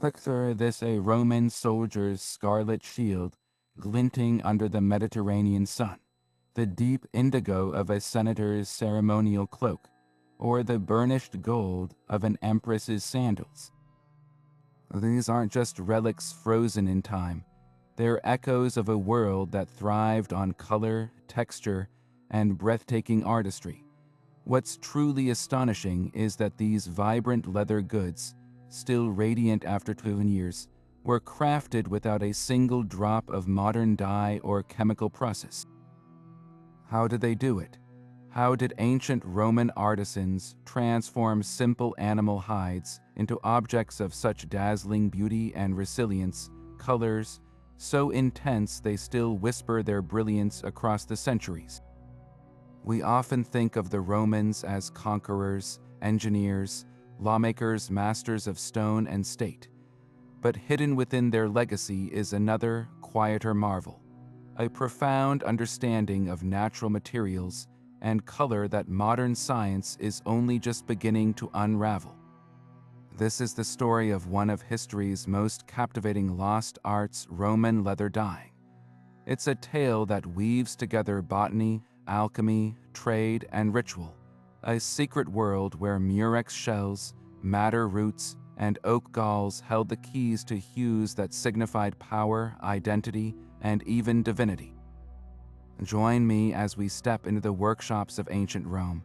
Picture this a Roman soldier's scarlet shield glinting under the Mediterranean sun, the deep indigo of a senator's ceremonial cloak, or the burnished gold of an empress's sandals. These aren't just relics frozen in time. They're echoes of a world that thrived on color, texture, and breathtaking artistry. What's truly astonishing is that these vibrant leather goods, still radiant after 2 years, were crafted without a single drop of modern dye or chemical process. How did they do it? How did ancient Roman artisans transform simple animal hides into objects of such dazzling beauty and resilience, colors so intense they still whisper their brilliance across the centuries? We often think of the Romans as conquerors, engineers, lawmakers, masters of stone and state. But hidden within their legacy is another, quieter marvel, a profound understanding of natural materials and color that modern science is only just beginning to unravel. This is the story of one of history's most captivating lost arts, Roman leather dyeing. It's a tale that weaves together botany, alchemy, trade, and ritual, a secret world where murex shells, madder roots, and oak galls held the keys to hues that signified power, identity, and even divinity. Join me as we step into the workshops of ancient Rome,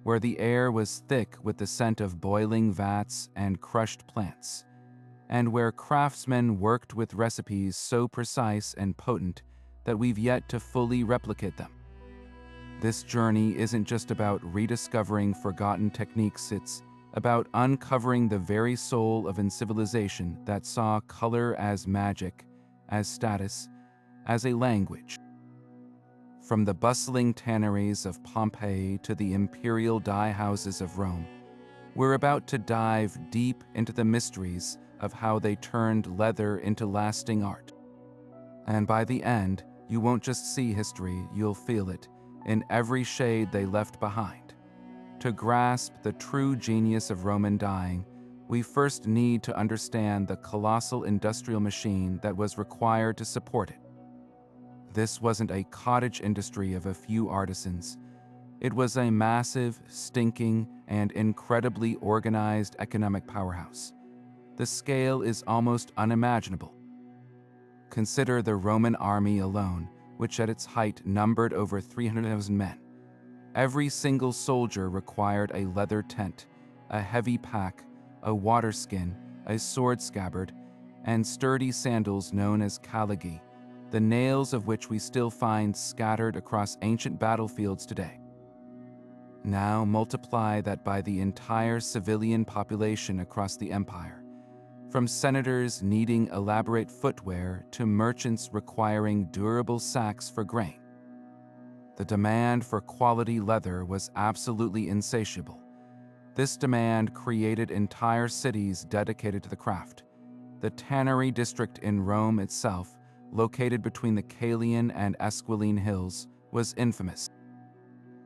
where the air was thick with the scent of boiling vats and crushed plants, and where craftsmen worked with recipes so precise and potent that we've yet to fully replicate them. This journey isn't just about rediscovering forgotten techniques, it's about uncovering the very soul of a civilization that saw color as magic, as status, as a language. From the bustling tanneries of Pompeii to the imperial dye houses of Rome, we're about to dive deep into the mysteries of how they turned leather into lasting art. And by the end, you won't just see history, you'll feel it in every shade they left behind. To grasp the true genius of Roman dyeing, we first need to understand the colossal industrial machine that was required to support it. This wasn't a cottage industry of a few artisans. It was a massive, stinking, and incredibly organized economic powerhouse. The scale is almost unimaginable. Consider the Roman army alone, which at its height numbered over 300,000 men. Every single soldier required a leather tent, a heavy pack, a water skin, a sword scabbard, and sturdy sandals known as caligae, the nails of which we still find scattered across ancient battlefields today. Now multiply that by the entire civilian population across the empire, from senators needing elaborate footwear to merchants requiring durable sacks for grain. The demand for quality leather was absolutely insatiable. This demand created entire cities dedicated to the craft. The tannery district in Rome itself, located between the Caelian and Esquiline hills, was infamous.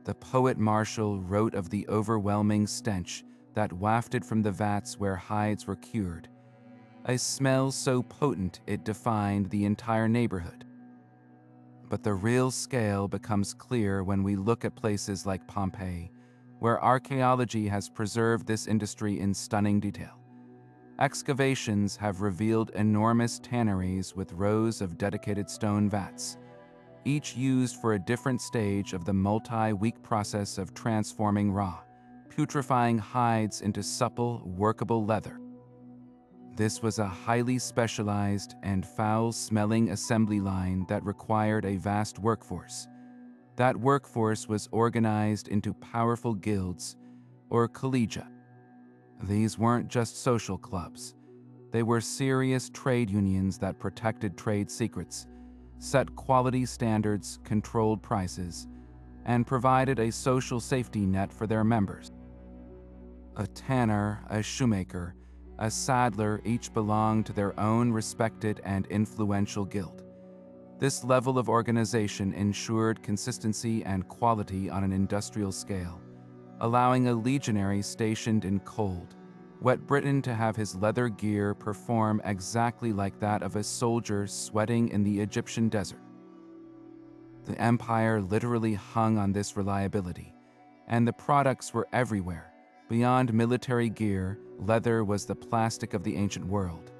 The poet Martial wrote of the overwhelming stench that wafted from the vats where hides were cured, a smell so potent it defined the entire neighborhood. But the real scale becomes clear when we look at places like Pompeii, where archaeology has preserved this industry in stunning detail. Excavations have revealed enormous tanneries with rows of dedicated stone vats, each used for a different stage of the multi-week process of transforming raw, putrefying hides into supple, workable leather. This was a highly specialized and foul-smelling assembly line that required a vast workforce. That workforce was organized into powerful guilds, or collegia. These weren't just social clubs. They were serious trade unions that protected trade secrets, set quality standards, controlled prices, and provided a social safety net for their members. A tanner, a shoemaker, a saddler each belonged to their own respected and influential guild. This level of organization ensured consistency and quality on an industrial scale, allowing a legionary stationed in cold, Wet Britain to have his leather gear perform exactly like that of a soldier sweating in the Egyptian desert. The empire literally hung on this reliability, and the products were everywhere. Beyond military gear, leather was the plastic of the ancient world.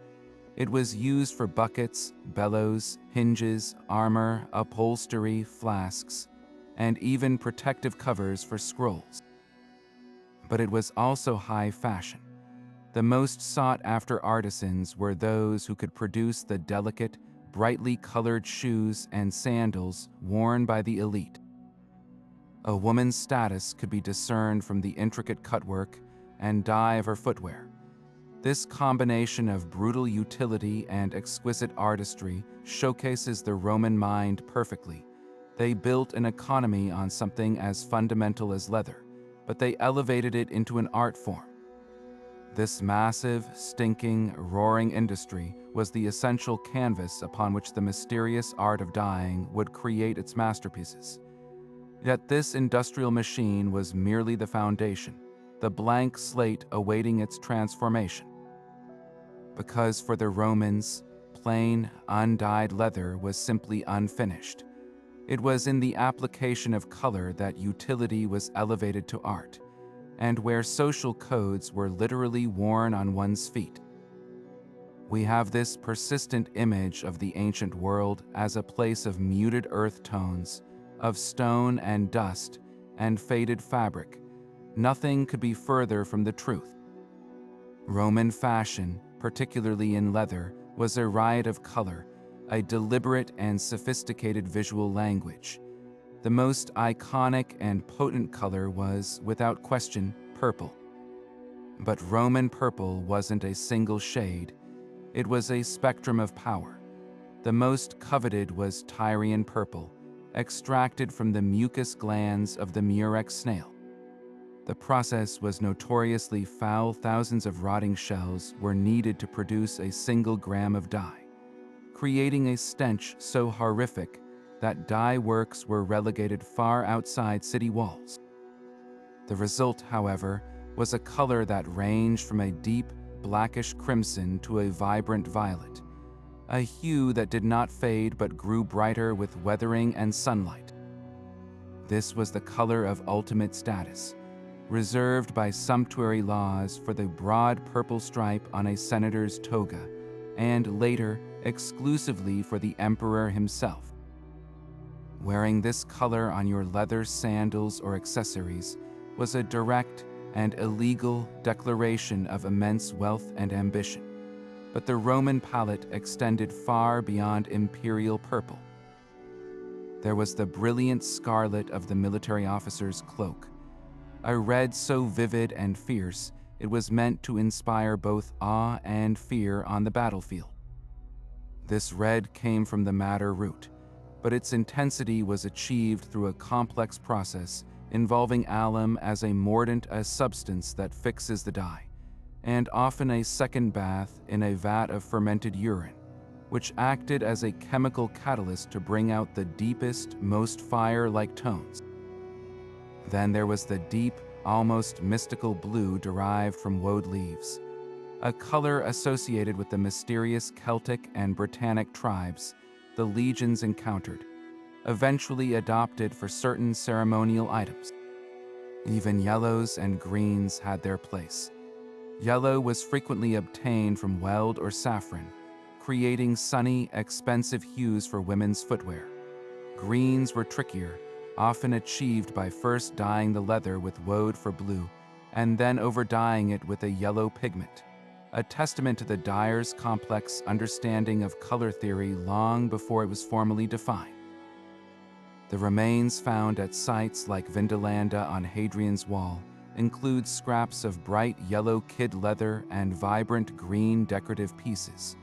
It was used for buckets, bellows, hinges, armor, upholstery, flasks, and even protective covers for scrolls. But it was also high fashion. The most sought-after artisans were those who could produce the delicate, brightly colored shoes and sandals worn by the elite. A woman's status could be discerned from the intricate cutwork and dye of her footwear. This combination of brutal utility and exquisite artistry showcases the Roman mind perfectly. They built an economy on something as fundamental as leather, but they elevated it into an art form. This massive, stinking, roaring industry was the essential canvas upon which the mysterious art of dyeing would create its masterpieces. Yet this industrial machine was merely the foundation, the blank slate awaiting its transformation. Because for the Romans, plain, undyed leather was simply unfinished. It was in the application of color that utility was elevated to art, and where social codes were literally worn on one's feet. We have this persistent image of the ancient world as a place of muted earth tones, of stone and dust, and faded fabric. Nothing could be further from the truth. Roman fashion, particularly in leather, was a riot of color, a deliberate and sophisticated visual language. The most iconic and potent color was, without question, purple. But Roman purple wasn't a single shade. It was a spectrum of power. The most coveted was Tyrian purple, extracted from the mucus glands of the murex snail. The process was notoriously foul. Thousands of rotting shells were needed to produce a single gram of dye, creating a stench so horrific that dye works were relegated far outside city walls. The result, however, was a color that ranged from a deep, blackish crimson to a vibrant violet, a hue that did not fade but grew brighter with weathering and sunlight. This was the color of ultimate status, reserved by sumptuary laws for the broad purple stripe on a senator's toga, and later exclusively for the emperor himself. Wearing this color on your leather sandals or accessories was a direct and illegal declaration of immense wealth and ambition. But the Roman palette extended far beyond imperial purple. There was the brilliant scarlet of the military officer's cloak, a red so vivid and fierce it was meant to inspire both awe and fear on the battlefield. This red came from the madder root, but its intensity was achieved through a complex process involving alum as a mordant, a substance that fixes the dye, and often a second bath in a vat of fermented urine, which acted as a chemical catalyst to bring out the deepest, most fire-like tones. Then there was the deep, almost mystical blue derived from woad leaves, a color associated with the mysterious Celtic and Britannic tribes the legions encountered, eventually adopted for certain ceremonial items. Even yellows and greens had their place. Yellow was frequently obtained from weld or saffron, creating sunny, expensive hues for women's footwear. Greens were trickier, often achieved by first dyeing the leather with woad for blue and then over-dyeing it with a yellow pigment, a testament to the dyer's complex understanding of color theory long before it was formally defined. The remains found at sites like Vindolanda on Hadrian's Wall include scraps of bright yellow kid leather and vibrant green decorative pieces,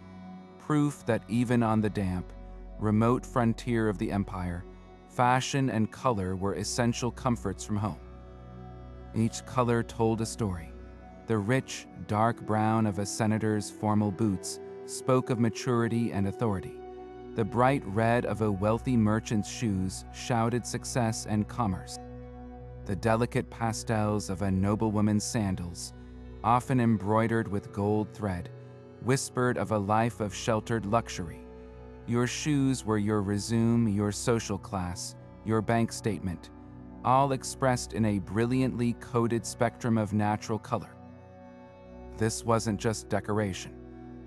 proof that even on the damp, remote frontier of the empire, fashion and color were essential comforts from home. Each color told a story. The rich, dark brown of a senator's formal boots spoke of maturity and authority. The bright red of a wealthy merchant's shoes shouted success and commerce. The delicate pastels of a noblewoman's sandals often embroidered with gold thread, whispered of a life of sheltered luxury. Your shoes were your resume, your social class, your bank statement, all expressed in a brilliantly coded spectrum of natural color. This wasn't just decoration.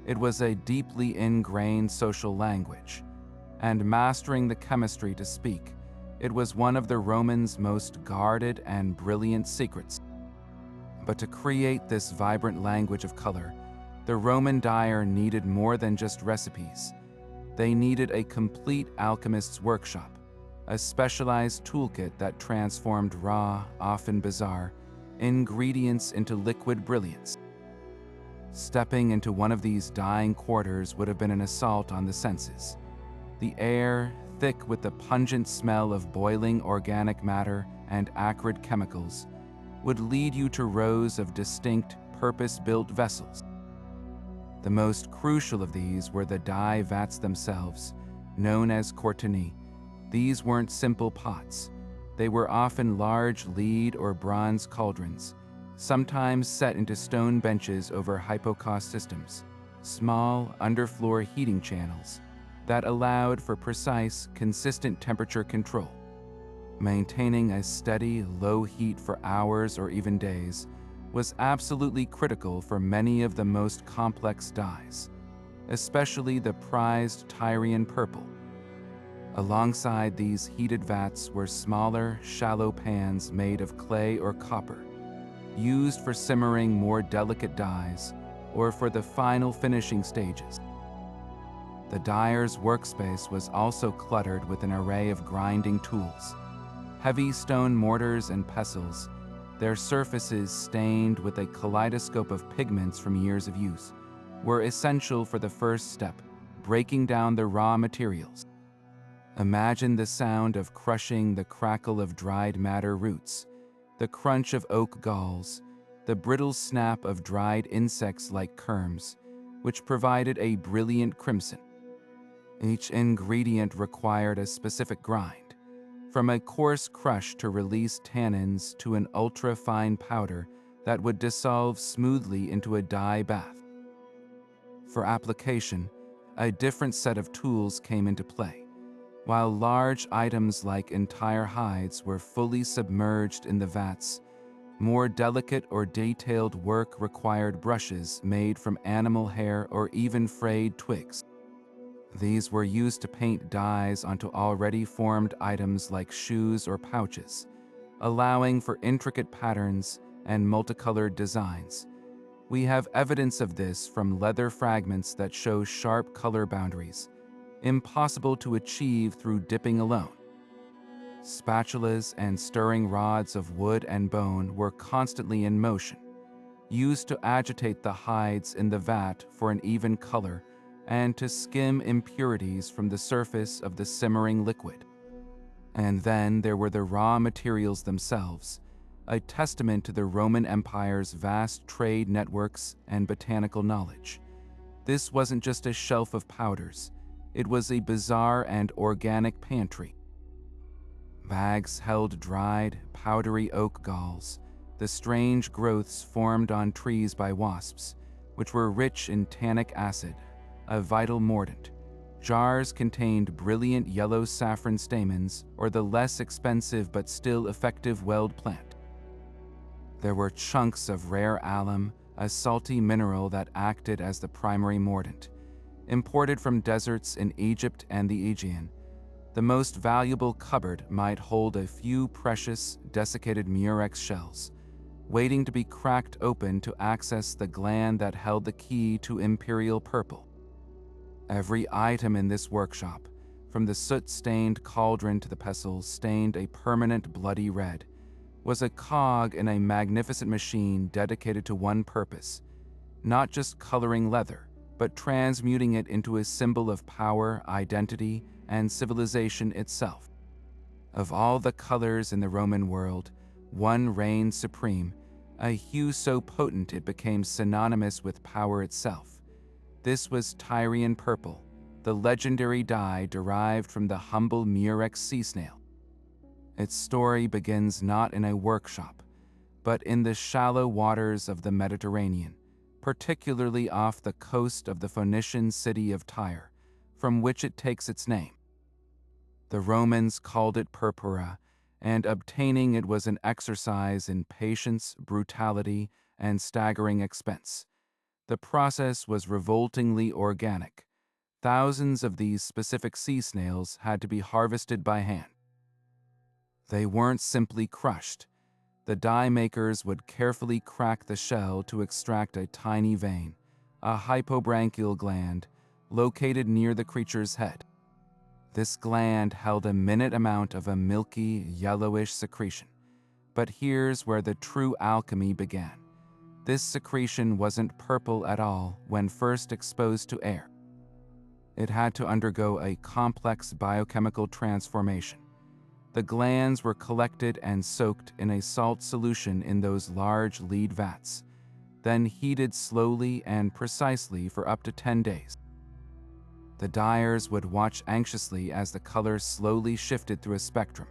It was a deeply ingrained social language, and mastering the chemistry to speak, it was one of the Romans' most guarded and brilliant secrets. But to create this vibrant language of color, the Roman dyer needed more than just recipes. They needed a complete alchemist's workshop, a specialized toolkit that transformed raw, often bizarre, ingredients into liquid brilliance. Stepping into one of these dyeing quarters would have been an assault on the senses. The air, thick with the pungent smell of boiling organic matter and acrid chemicals, would lead you to rows of distinct, purpose-built vessels. The most crucial of these were the dye vats themselves, known as courtenay. These weren't simple pots. They were often large lead or bronze cauldrons, sometimes set into stone benches over hypocaust systems, small underfloor heating channels that allowed for precise, consistent temperature control. Maintaining a steady, low heat for hours or even days was absolutely critical for many of the most complex dyes, especially the prized Tyrian purple. Alongside these heated vats were smaller, shallow pans made of clay or copper, used for simmering more delicate dyes or for the final finishing stages. The dyer's workspace was also cluttered with an array of grinding tools, heavy stone mortars and pestles, their surfaces stained with a kaleidoscope of pigments from years of use, were essential for the first step, breaking down the raw materials. Imagine the sound of crushing the crackle of dried madder roots, the crunch of oak galls, the brittle snap of dried insects like kermes, which provided a brilliant crimson. Each ingredient required a specific grind, from a coarse crush to release tannins to an ultra-fine powder that would dissolve smoothly into a dye bath. For application, a different set of tools came into play. While large items like entire hides were fully submerged in the vats, more delicate or detailed work required brushes made from animal hair or even frayed twigs. These were used to paint dyes onto already formed items like shoes or pouches, allowing for intricate patterns and multicolored designs. We have evidence of this from leather fragments that show sharp color boundaries, impossible to achieve through dipping alone. Spatulas and stirring rods of wood and bone were constantly in motion, used to agitate the hides in the vat for an even color and to skim impurities from the surface of the simmering liquid. And then there were the raw materials themselves, a testament to the Roman Empire's vast trade networks and botanical knowledge. This wasn't just a shelf of powders, it was a bizarre and organic pantry. Bags held dried, powdery oak galls, the strange growths formed on trees by wasps, which were rich in tannic acid, a vital mordant. Jars contained brilliant yellow saffron stamens or the less expensive but still effective weld plant. There were chunks of rare alum, a salty mineral that acted as the primary mordant. Imported from deserts in Egypt and the Aegean, the most valuable cupboard might hold a few precious, desiccated murex shells, waiting to be cracked open to access the gland that held the key to imperial purple. Every item in this workshop, from the soot-stained cauldron to the pestles stained a permanent bloody red, was a cog in a magnificent machine dedicated to one purpose, not just coloring leather, but transmuting it into a symbol of power, identity, and civilization itself. Of all the colors in the Roman world, one reigned supreme, a hue so potent it became synonymous with power itself. This was Tyrian purple, the legendary dye derived from the humble murex sea snail. Its story begins not in a workshop, but in the shallow waters of the Mediterranean, particularly off the coast of the Phoenician city of Tyre, from which it takes its name. The Romans called it purpura, and obtaining it was an exercise in patience, brutality, and staggering expense. The process was revoltingly organic. Thousands of these specific sea snails had to be harvested by hand. They weren't simply crushed. The dye makers would carefully crack the shell to extract a tiny vein, a hypobranchial gland, located near the creature's head. This gland held a minute amount of a milky, yellowish secretion. But here's where the true alchemy began. This secretion wasn't purple at all when first exposed to air. It had to undergo a complex biochemical transformation. The glands were collected and soaked in a salt solution in those large lead vats, then heated slowly and precisely for up to 10 days. The dyers would watch anxiously as the color slowly shifted through a spectrum,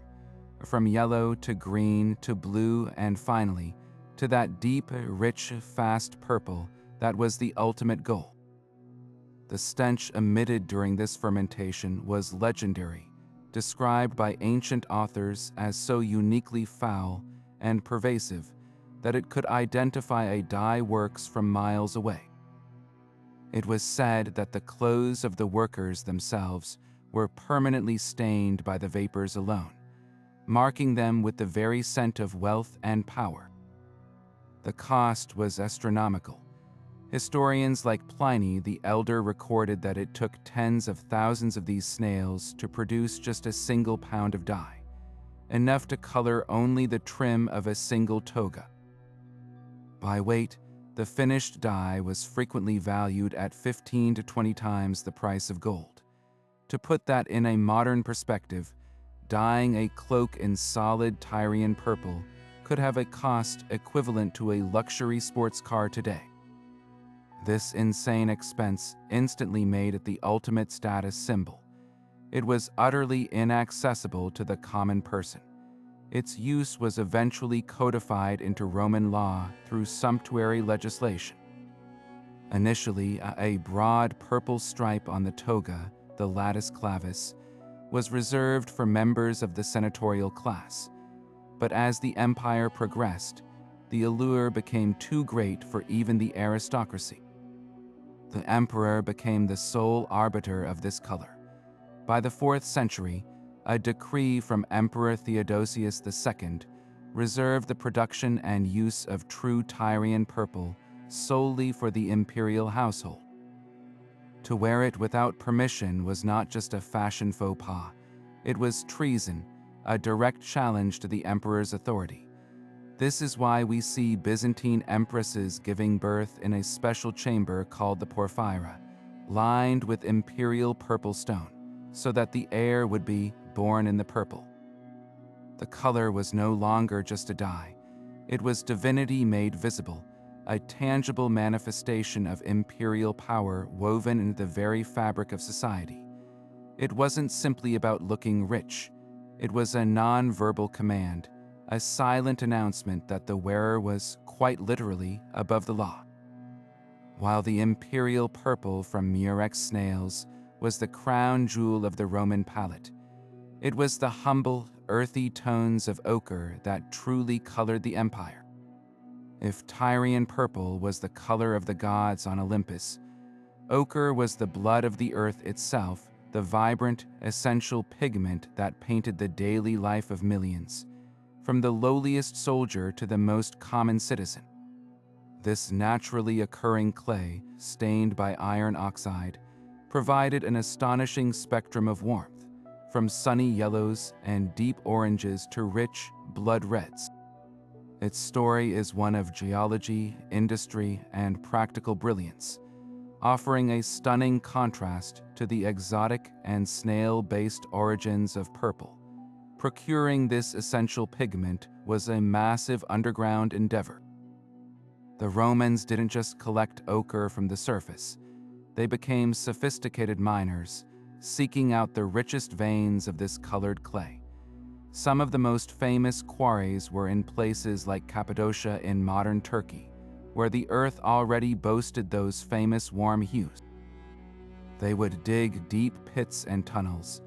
from yellow to green to blue and finally to that deep, rich, fast purple that was the ultimate goal. The stench emitted during this fermentation was legendary, described by ancient authors as so uniquely foul and pervasive that it could identify a dye works from miles away. It was said that the clothes of the workers themselves were permanently stained by the vapors alone, marking them with the very scent of wealth and power. The cost was astronomical. Historians like Pliny the Elder recorded that it took tens of thousands of these snails to produce just a single pound of dye, enough to color only the trim of a single toga. By weight, the finished dye was frequently valued at 15 to 20 times the price of gold. To put that in a modern perspective, dyeing a cloak in solid Tyrian purple could have a cost equivalent to a luxury sports car today. This insane expense instantly made it the ultimate status symbol. It was utterly inaccessible to the common person. Its use was eventually codified into Roman law through sumptuary legislation. Initially, a broad purple stripe on the toga, the latus clavis, was reserved for members of the senatorial class. But as the empire progressed, the allure became too great for even the aristocracy. The emperor became the sole arbiter of this color. By the 4th century, a decree from Emperor Theodosius II reserved the production and use of true Tyrian purple solely for the imperial household. To wear it without permission was not just a fashion faux pas, it was treason, a direct challenge to the emperor's authority. This is why we see Byzantine empresses giving birth in a special chamber called the porphyra, lined with imperial purple stone, so that the heir would be born in the purple. The color was no longer just a dye. It was divinity made visible, a tangible manifestation of imperial power woven into the very fabric of society. It wasn't simply about looking rich. It was a non-verbal command, a silent announcement that the wearer was, quite literally, above the law. While the imperial purple from murex snails was the crown jewel of the Roman palette, it was the humble, earthy tones of ochre that truly colored the empire. If Tyrian purple was the color of the gods on Olympus, ochre was the blood of the earth itself, the vibrant, essential pigment that painted the daily life of millions, from the lowliest soldier to the most common citizen. This naturally occurring clay, stained by iron oxide, provided an astonishing spectrum of warmth, from sunny yellows and deep oranges to rich, blood reds. Its story is one of geology, industry, and practical brilliance, offering a stunning contrast to the exotic and snail-based origins of purple. Procuring this essential pigment was a massive underground endeavor. The Romans didn't just collect ochre from the surface. They became sophisticated miners, seeking out the richest veins of this colored clay. Some of the most famous quarries were in places like Cappadocia in modern Turkey, where the earth already boasted those famous warm hues. They would dig deep pits and tunnels,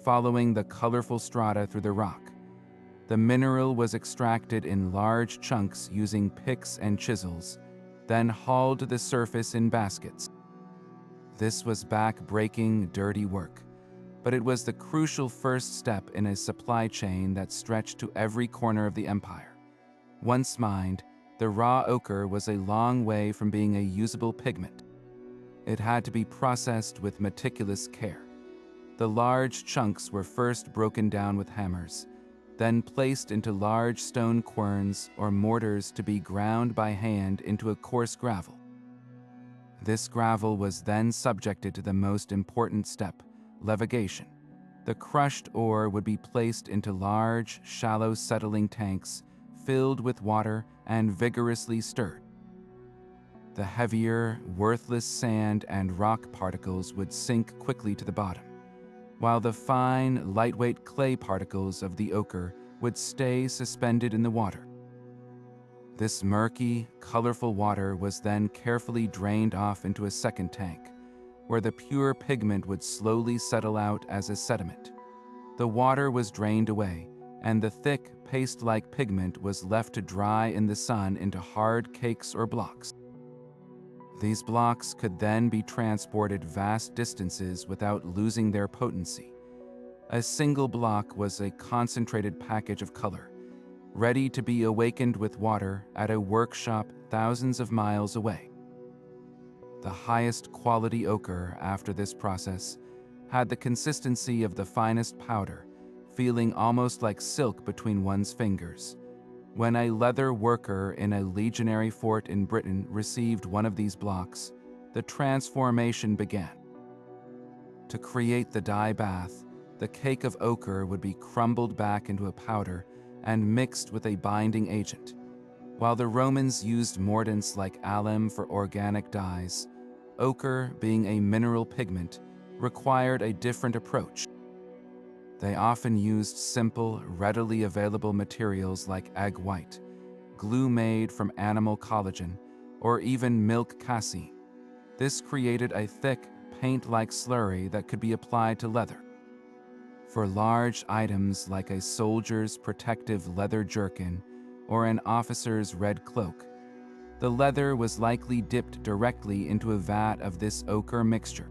following the colorful strata through the rock. The mineral was extracted in large chunks using picks and chisels, then hauled to the surface in baskets. This was back-breaking, dirty work, but it was the crucial first step in a supply chain that stretched to every corner of the empire. Once mined, the raw ochre was a long way from being a usable pigment. It had to be processed with meticulous care. The large chunks were first broken down with hammers, then placed into large stone querns or mortars to be ground by hand into a coarse gravel. This gravel was then subjected to the most important step, levitation. The crushed ore would be placed into large, shallow settling tanks filled with water and vigorously stirred. The heavier, worthless sand and rock particles would sink quickly to the bottom, while the fine, lightweight clay particles of the ochre would stay suspended in the water. This murky, colorful water was then carefully drained off into a second tank, where the pure pigment would slowly settle out as a sediment. The water was drained away, and the thick, paste-like pigment was left to dry in the sun into hard cakes or blocks. These blocks could then be transported vast distances without losing their potency. A single block was a concentrated package of color, ready to be awakened with water at a workshop thousands of miles away. The highest quality ochre after this process had the consistency of the finest powder, feeling almost like silk between one's fingers. When a leather worker in a legionary fort in Britain received one of these blocks, the transformation began. To create the dye bath, the cake of ochre would be crumbled back into a powder and mixed with a binding agent. While the Romans used mordants like alum for organic dyes, ochre, being a mineral pigment, required a different approach. They often used simple, readily available materials like egg white, glue made from animal collagen, or even milk casein. This created a thick, paint-like slurry that could be applied to leather. For large items like a soldier's protective leather jerkin or an officer's red cloak, the leather was likely dipped directly into a vat of this ochre mixture.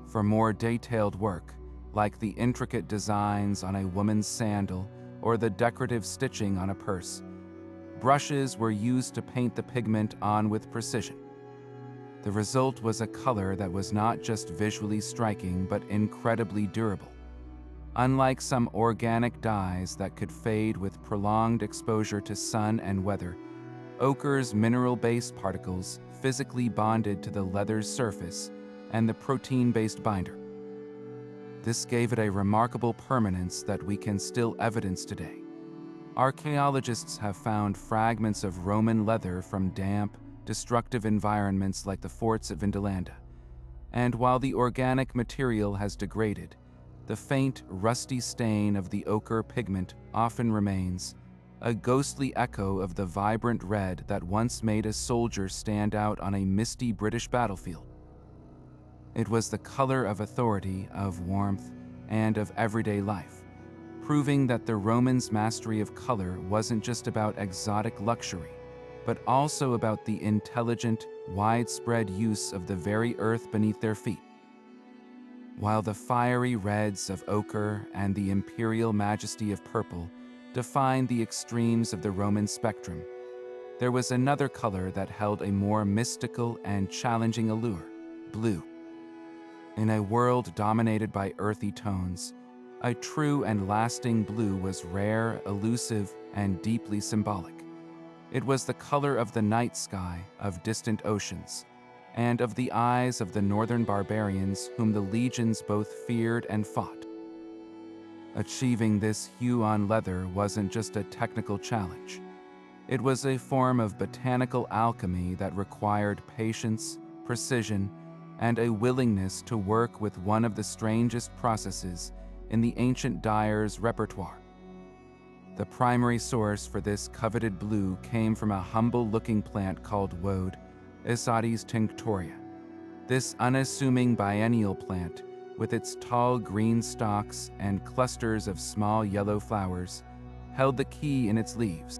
For more detailed work, like the intricate designs on a woman's sandal or the decorative stitching on a purse, brushes were used to paint the pigment on with precision. The result was a color that was not just visually striking but incredibly durable. Unlike some organic dyes that could fade with prolonged exposure to sun and weather, ochre's mineral-based particles physically bonded to the leather's surface and the protein-based binder. This gave it a remarkable permanence that we can still evidence today. Archaeologists have found fragments of Roman leather from damp, destructive environments like the forts at Vindolanda. And while the organic material has degraded, the faint, rusty stain of the ochre pigment often remains, a ghostly echo of the vibrant red that once made a soldier stand out on a misty British battlefield. It was the color of authority, of warmth, and of everyday life, proving that the Romans' mastery of color wasn't just about exotic luxury, but also about the intelligent, widespread use of the very earth beneath their feet. While the fiery reds of ochre and the imperial majesty of purple defined the extremes of the Roman spectrum, there was another color that held a more mystical and challenging allure: blue. In a world dominated by earthy tones, a true and lasting blue was rare, elusive, and deeply symbolic. It was the color of the night sky, of distant oceans, and of the eyes of the northern barbarians whom the legions both feared and fought. Achieving this hue on leather wasn't just a technical challenge. It was a form of botanical alchemy that required patience, precision, and a willingness to work with one of the strangest processes in the ancient dyer's repertoire: The primary source for this coveted blue came from a humble-looking plant called woad, Isates tinctoria. This unassuming biennial plant, with its tall green stalks and clusters of small yellow flowers, held the key in its leaves.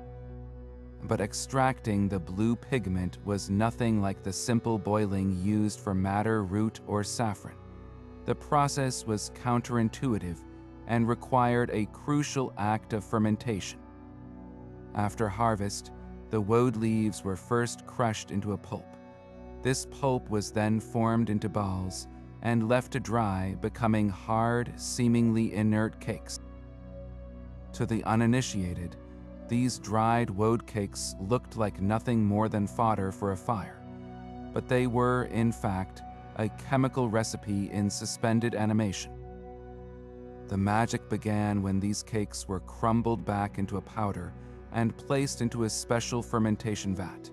But extracting the blue pigment was nothing like the simple boiling used for madder, root, or saffron. The process was counterintuitive and required a crucial act of fermentation. After harvest, the woad leaves were first crushed into a pulp. This pulp was then formed into balls and left to dry, becoming hard, seemingly inert cakes. To the uninitiated, these dried woad cakes looked like nothing more than fodder for a fire, but they were, in fact, a chemical recipe in suspended animation. The magic began when these cakes were crumbled back into a powder and placed into a special fermentation vat.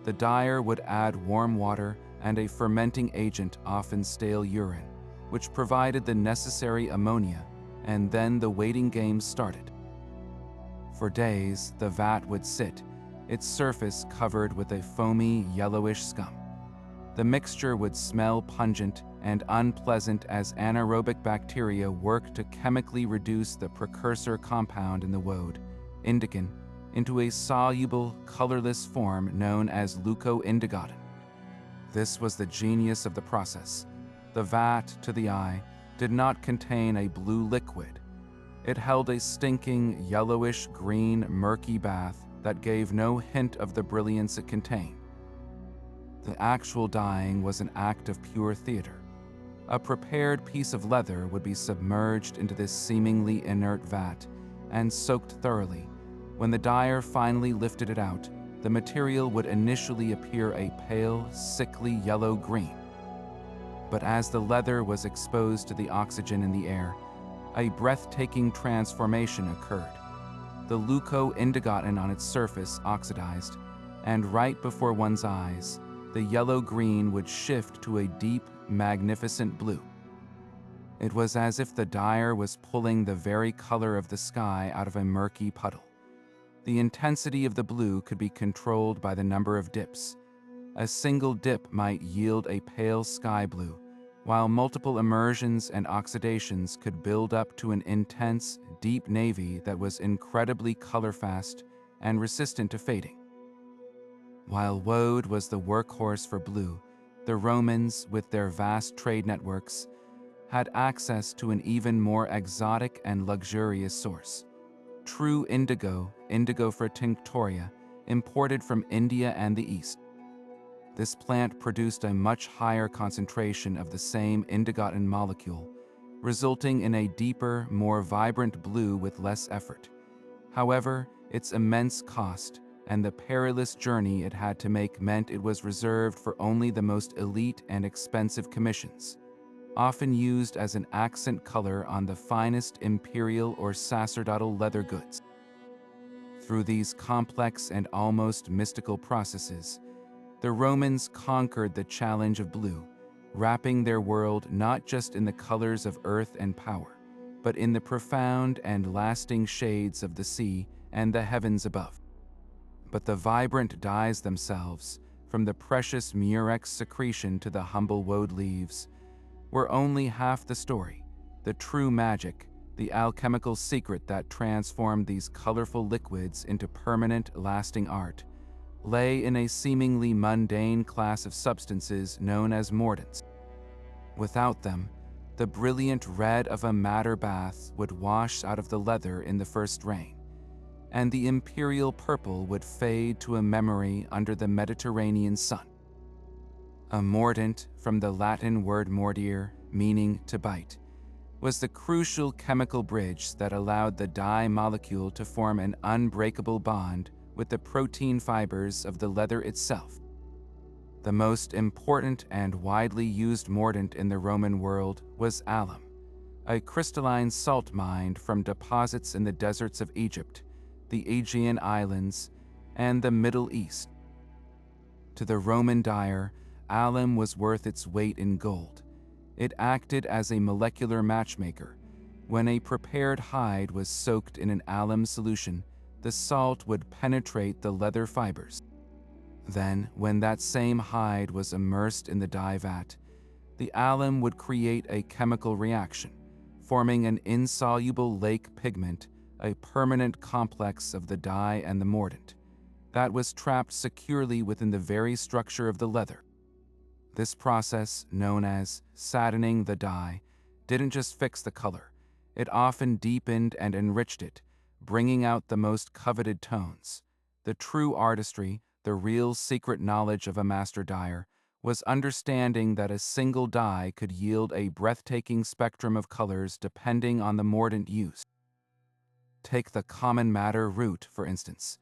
The dyer would add warm water and a fermenting agent, often stale urine, which provided the necessary ammonia, and then the waiting game started. For days, the vat would sit, its surface covered with a foamy, yellowish scum. The mixture would smell pungent and unpleasant as anaerobic bacteria worked to chemically reduce the precursor compound in the woad, indican, into a soluble, colorless form known as leuco-indigotin. This was the genius of the process. The vat, to the eye, did not contain a blue liquid. It held a stinking, yellowish-green, murky bath that gave no hint of the brilliance it contained. The actual dyeing was an act of pure theater. A prepared piece of leather would be submerged into this seemingly inert vat and soaked thoroughly. When the dyer finally lifted it out, the material would initially appear a pale, sickly yellow-green. But as the leather was exposed to the oxygen in the air, a breathtaking transformation occurred. The leuco-indigotin on its surface oxidized, and right before one's eyes, the yellow-green would shift to a deep, magnificent blue. It was as if the dyer was pulling the very color of the sky out of a murky puddle. The intensity of the blue could be controlled by the number of dips. A single dip might yield a pale sky blue, while multiple immersions and oxidations could build up to an intense, deep navy that was incredibly color-fast and resistant to fading. While woad was the workhorse for blue, the Romans, with their vast trade networks, had access to an even more exotic and luxurious source. True indigo, Indigofera tinctoria, imported from India and the East. This plant produced a much higher concentration of the same indigotin molecule, resulting in a deeper, more vibrant blue with less effort. However, its immense cost and the perilous journey it had to make meant it was reserved for only the most elite and expensive commissions, often used as an accent color on the finest imperial or sacerdotal leather goods. Through these complex and almost mystical processes, the Romans conquered the challenge of blue, wrapping their world not just in the colors of earth and power, but in the profound and lasting shades of the sea and the heavens above. But the vibrant dyes themselves, from the precious murex secretion to the humble woad leaves, were only half the story. The true magic, the alchemical secret that transformed these colorful liquids into permanent, lasting art, lay in a seemingly mundane class of substances known as mordants. Without them, the brilliant red of a madder bath would wash out of the leather in the first rain, and the imperial purple would fade to a memory under the Mediterranean sun. A mordant, from the Latin word mordere, meaning to bite, was the crucial chemical bridge that allowed the dye molecule to form an unbreakable bond with the protein fibers of the leather itself. The most important and widely used mordant in the Roman world was alum, a crystalline salt mined from deposits in the deserts of Egypt, the Aegean Islands, and the Middle East. To the Roman dyer, alum was worth its weight in gold. It acted as a molecular matchmaker. When a prepared hide was soaked in an alum solution, the salt would penetrate the leather fibers. Then, when that same hide was immersed in the dye vat, the alum would create a chemical reaction, forming an insoluble lake pigment, a permanent complex of the dye and the mordant, that was trapped securely within the very structure of the leather. This process, known as saddening the dye, didn't just fix the color. It often deepened and enriched it, bringing out the most coveted tones. The true artistry, the real secret knowledge of a master dyer, was understanding that a single dye could yield a breathtaking spectrum of colors depending on the mordant used. Take the common madder root, for instance.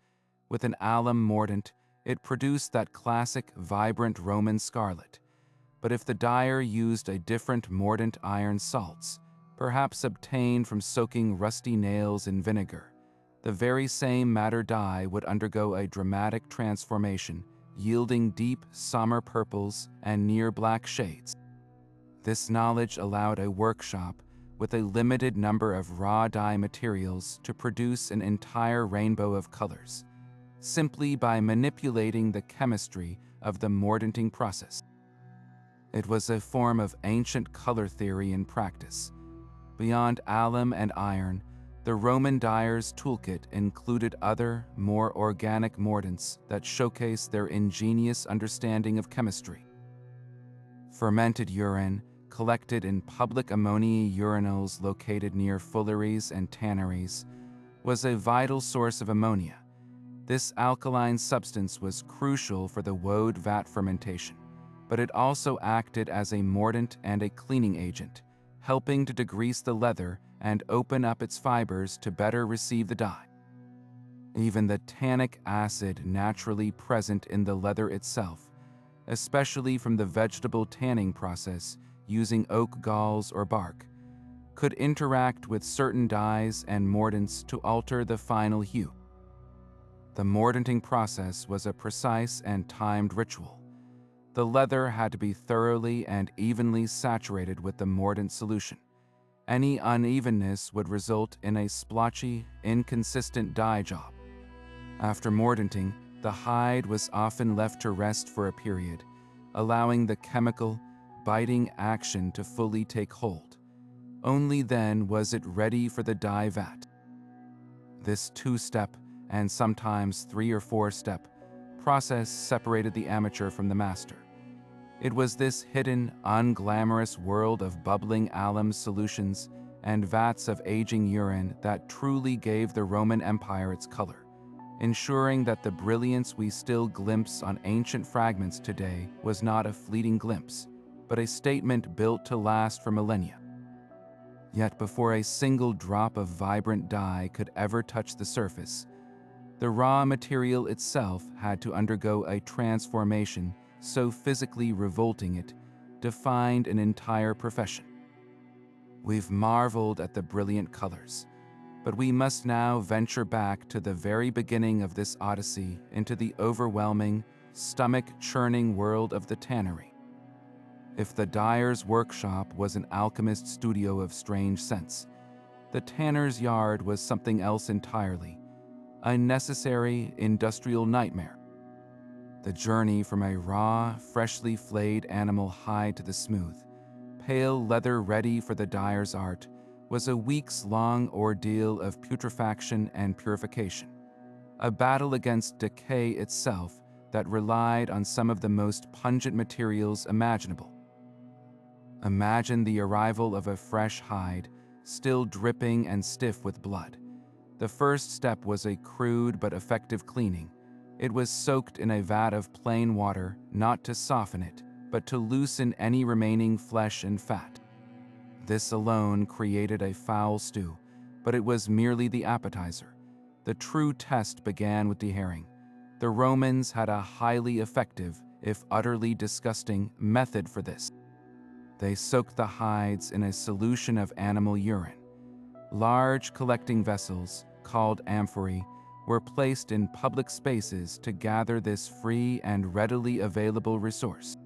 With an alum mordant, it produced that classic, vibrant Roman scarlet. But if the dyer used a different mordant iron salts, perhaps obtained from soaking rusty nails in vinegar, the very same madder dye would undergo a dramatic transformation, yielding deep, somber purples and near-black shades. This knowledge allowed a workshop with a limited number of raw dye materials to produce an entire rainbow of colors, simply by manipulating the chemistry of the mordanting process. It was a form of ancient color theory in practice. Beyond alum and iron, the Roman dyer's toolkit included other, more organic mordants that showcased their ingenious understanding of chemistry. Fermented urine, collected in public ammonia urinals located near fulleries and tanneries, was a vital source of ammonia. This alkaline substance was crucial for the woad vat fermentation, but it also acted as a mordant and a cleaning agent, helping to degrease the leather and open up its fibers to better receive the dye. Even the tannic acid naturally present in the leather itself, especially from the vegetable tanning process using oak galls or bark, could interact with certain dyes and mordants to alter the final hue. The mordanting process was a precise and timed ritual. The leather had to be thoroughly and evenly saturated with the mordant solution. Any unevenness would result in a splotchy, inconsistent dye job. After mordanting, the hide was often left to rest for a period, allowing the chemical, biting action to fully take hold. Only then was it ready for the dye vat. This two-step, and sometimes 3 or 4-step, process separated the amateur from the master. It was this hidden, unglamorous world of bubbling alum solutions and vats of aging urine that truly gave the Roman Empire its color, ensuring that the brilliance we still glimpse on ancient fragments today was not a fleeting glimpse, but a statement built to last for millennia. Yet before a single drop of vibrant dye could ever touch the surface, the raw material itself had to undergo a transformation so physically revolting it defined an entire profession. We've marveled at the brilliant colors, but we must now venture back to the very beginning of this odyssey into the overwhelming, stomach-churning world of the tannery. If the dyer's workshop was an alchemist's studio of strange scents, the tanner's yard was something else entirely, a necessary industrial nightmare. The journey from a raw, freshly flayed animal hide to the smooth, pale leather ready for the dyer's art was a weeks-long ordeal of putrefaction and purification, a battle against decay itself that relied on some of the most pungent materials imaginable. Imagine the arrival of a fresh hide, still dripping and stiff with blood. The first step was a crude but effective cleaning. It was soaked in a vat of plain water, not to soften it, but to loosen any remaining flesh and fat. This alone created a foul stew, but it was merely the appetizer. The true test began with deherring. The Romans had a highly effective, if utterly disgusting, method for this. They soaked the hides in a solution of animal urine. Large collecting vessels, called amphorae, were placed in public spaces to gather this free and readily available resource.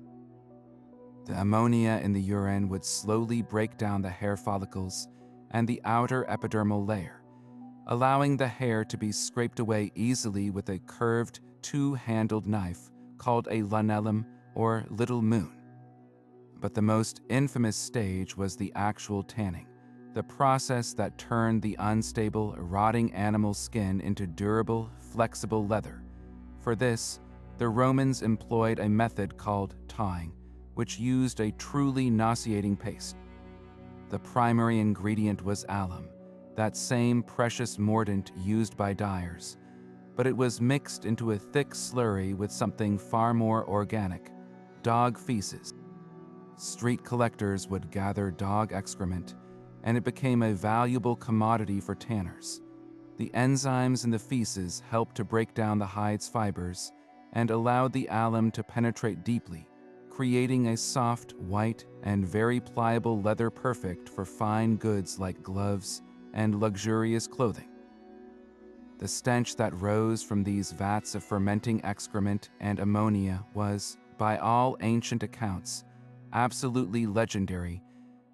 The ammonia in the urine would slowly break down the hair follicles, and the outer epidermal layer, allowing the hair to be scraped away easily with a curved, two-handled knife called a lunellum or little moon. But the most infamous stage was the actual tanning, the process that turned the unstable, rotting animal skin into durable, flexible leather. For this, the Romans employed a method called tying, which used a truly nauseating paste. The primary ingredient was alum, that same precious mordant used by dyers, but it was mixed into a thick slurry with something far more organic: dog feces. Street collectors would gather dog excrement, and it became a valuable commodity for tanners. The enzymes in the feces helped to break down the hide's fibers and allowed the alum to penetrate deeply, creating a soft, white, and very pliable leather perfect for fine goods like gloves and luxurious clothing. The stench that rose from these vats of fermenting excrement and ammonia was, by all ancient accounts, absolutely legendary,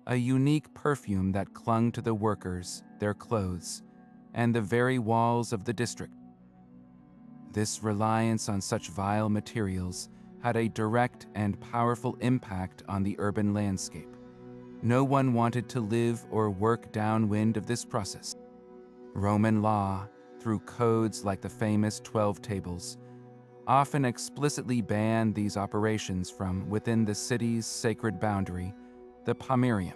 a unique perfume that clung to the workers, their clothes, and the very walls of the district. This reliance on such vile materials had a direct and powerful impact on the urban landscape. No one wanted to live or work downwind of this process. Roman law, through codes like the famous 12 Tables, often explicitly banned these operations from within the city's sacred boundary, the Pompeii.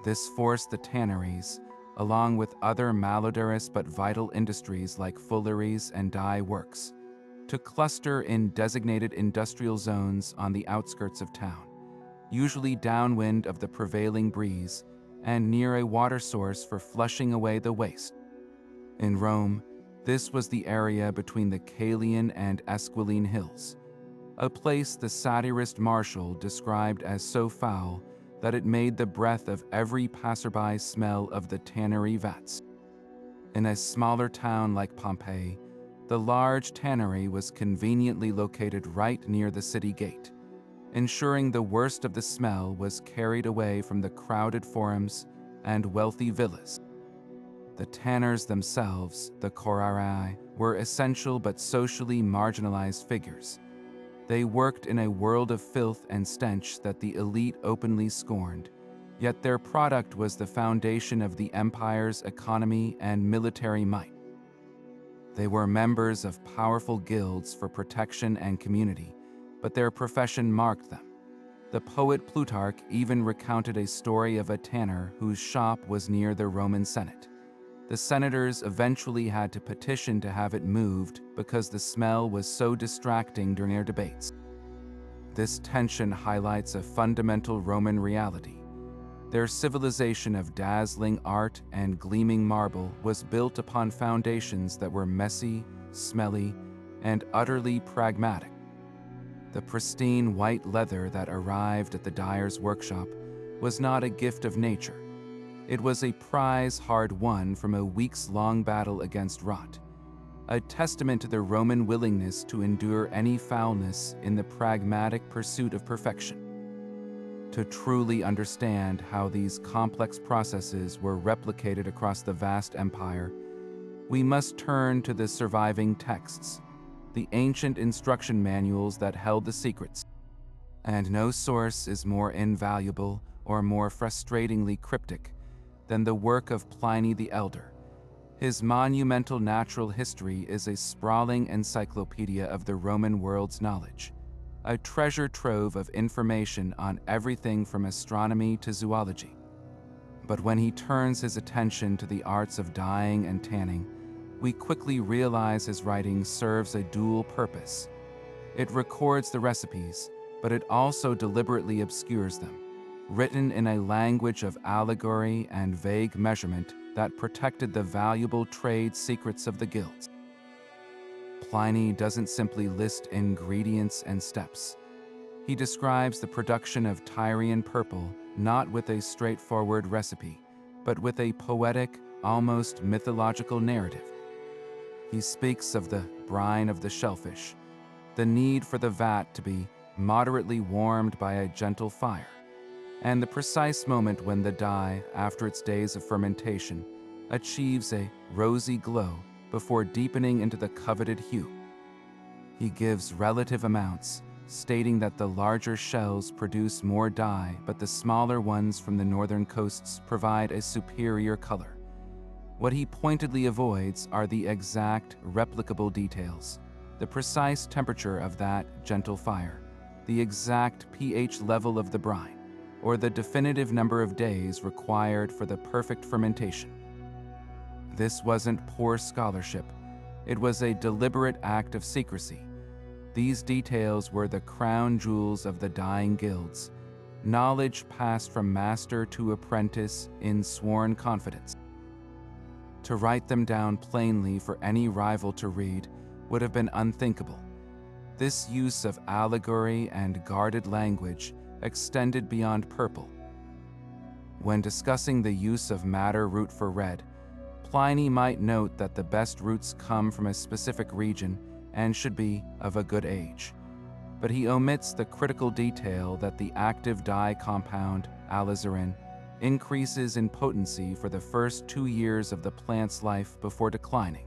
This forced the tanneries, along with other malodorous but vital industries like fulleries and dye works, to cluster in designated industrial zones on the outskirts of town, usually downwind of the prevailing breeze and near a water source for flushing away the waste. In Rome, this was the area between the Caelian and Esquiline hills, a place the satirist Martial described as so foul that it made the breath of every passerby smell of the tannery vats. In a smaller town like Pompeii, the large tannery was conveniently located right near the city gate, ensuring the worst of the smell was carried away from the crowded forums and wealthy villas. The tanners themselves, the chorarii, were essential but socially marginalized figures. They worked in a world of filth and stench that the elite openly scorned, yet their product was the foundation of the empire's economy and military might. They were members of powerful guilds for protection and community, but their profession marked them. The poet Plutarch even recounted a story of a tanner whose shop was near the Roman Senate. The senators eventually had to petition to have it moved because the smell was so distracting during their debates. This tension highlights a fundamental Roman reality. Their civilization of dazzling art and gleaming marble was built upon foundations that were messy, smelly, and utterly pragmatic. The pristine white leather that arrived at the dyer's workshop was not a gift of nature. It was a prize hard-won from a weeks-long battle against rot, a testament to the Roman willingness to endure any foulness in the pragmatic pursuit of perfection. To truly understand how these complex processes were replicated across the vast empire, we must turn to the surviving texts, the ancient instruction manuals that held the secrets. And no source is more invaluable or more frustratingly cryptic than the work of Pliny the Elder. His monumental natural history is a sprawling encyclopedia of the Roman world's knowledge, a treasure trove of information on everything from astronomy to zoology. But when he turns his attention to the arts of dyeing and tanning, we quickly realize his writing serves a dual purpose. It records the recipes, but it also deliberately obscures them, written in a language of allegory and vague measurement that protected the valuable trade secrets of the guilds. Pliny doesn't simply list ingredients and steps. He describes the production of Tyrian purple not with a straightforward recipe, but with a poetic, almost mythological narrative. He speaks of the brine of the shellfish, the need for the vat to be moderately warmed by a gentle fire, and the precise moment when the dye, after its days of fermentation, achieves a rosy glow before deepening into the coveted hue. He gives relative amounts, stating that the larger shells produce more dye, but the smaller ones from the northern coasts provide a superior color. What he pointedly avoids are the exact, replicable details, the precise temperature of that gentle fire, the exact pH level of the brine, or the definitive number of days required for the perfect fermentation. This wasn't poor scholarship. It was a deliberate act of secrecy. These details were the crown jewels of the dyeing guilds, knowledge passed from master to apprentice in sworn confidence. To write them down plainly for any rival to read would have been unthinkable. This use of allegory and guarded language extended beyond purple. When discussing the use of madder root for red, Pliny might note that the best roots come from a specific region and should be of a good age. But he omits the critical detail that the active dye compound, alizarin, increases in potency for the first 2 years of the plant's life before declining.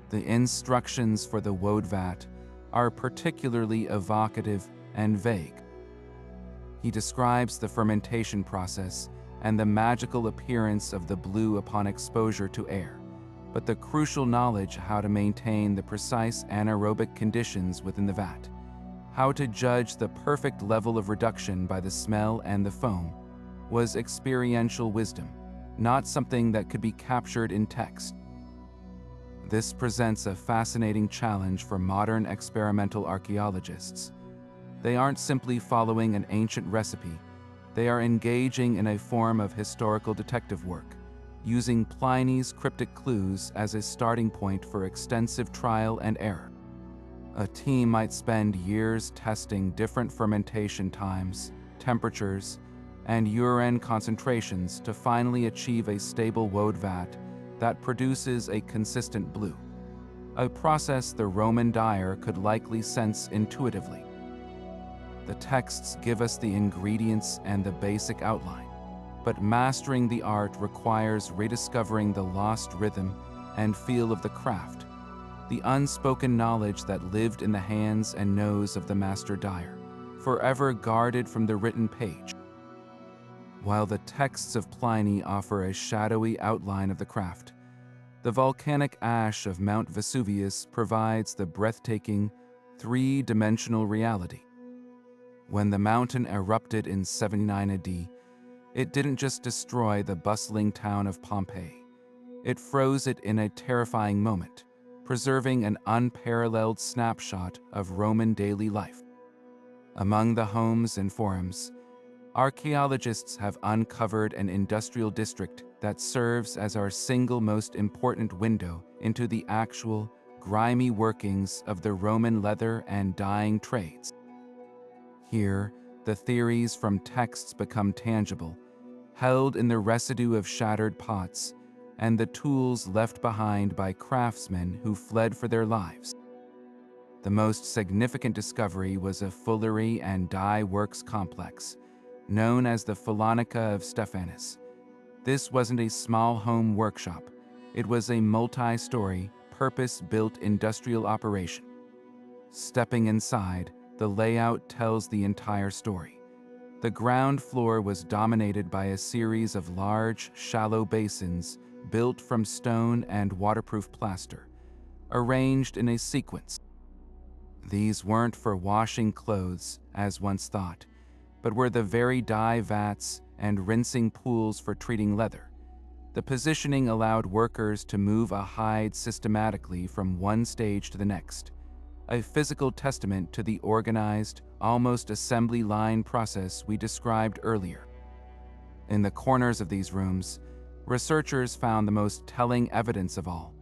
The instructions for the woad vat are particularly evocative and vague. He describes the fermentation process and the magical appearance of the blue upon exposure to air, but the crucial knowledge how to maintain the precise anaerobic conditions within the vat, how to judge the perfect level of reduction by the smell and the foam, was experiential wisdom, not something that could be captured in text. This presents a fascinating challenge for modern experimental archaeologists. They aren't simply following an ancient recipe, they are engaging in a form of historical detective work, using Pliny's cryptic clues as a starting point for extensive trial and error. A team might spend years testing different fermentation times, temperatures, and urine concentrations to finally achieve a stable woad vat that produces a consistent blue, a process the Roman dyer could likely sense intuitively. The texts give us the ingredients and the basic outline, but mastering the art requires rediscovering the lost rhythm and feel of the craft, the unspoken knowledge that lived in the hands and nose of the master dyer, forever guarded from the written page. While the texts of Pliny offer a shadowy outline of the craft, the volcanic ash of Mount Vesuvius provides the breathtaking, three-dimensional reality. When the mountain erupted in 79 AD, it didn't just destroy the bustling town of Pompeii. It froze it in a terrifying moment, preserving an unparalleled snapshot of Roman daily life. Among the homes and forums, archaeologists have uncovered an industrial district that serves as our single most important window into the actual, grimy workings of the Roman leather and dyeing trades. Here, the theories from texts become tangible, held in the residue of shattered pots and the tools left behind by craftsmen who fled for their lives. The most significant discovery was a fullery and dye works complex, known as the Phylonica of Stephanus. This wasn't a small home workshop. It was a multi-story, purpose-built industrial operation. Stepping inside, the layout tells the entire story. The ground floor was dominated by a series of large, shallow basins built from stone and waterproof plaster, arranged in a sequence. These weren't for washing clothes, as once thought, but were the very dye vats and rinsing pools for treating leather. The positioning allowed workers to move a hide systematically from one stage to the next, a physical testament to the organized, almost assembly line process we described earlier. In the corners of these rooms, researchers found the most telling evidence of all: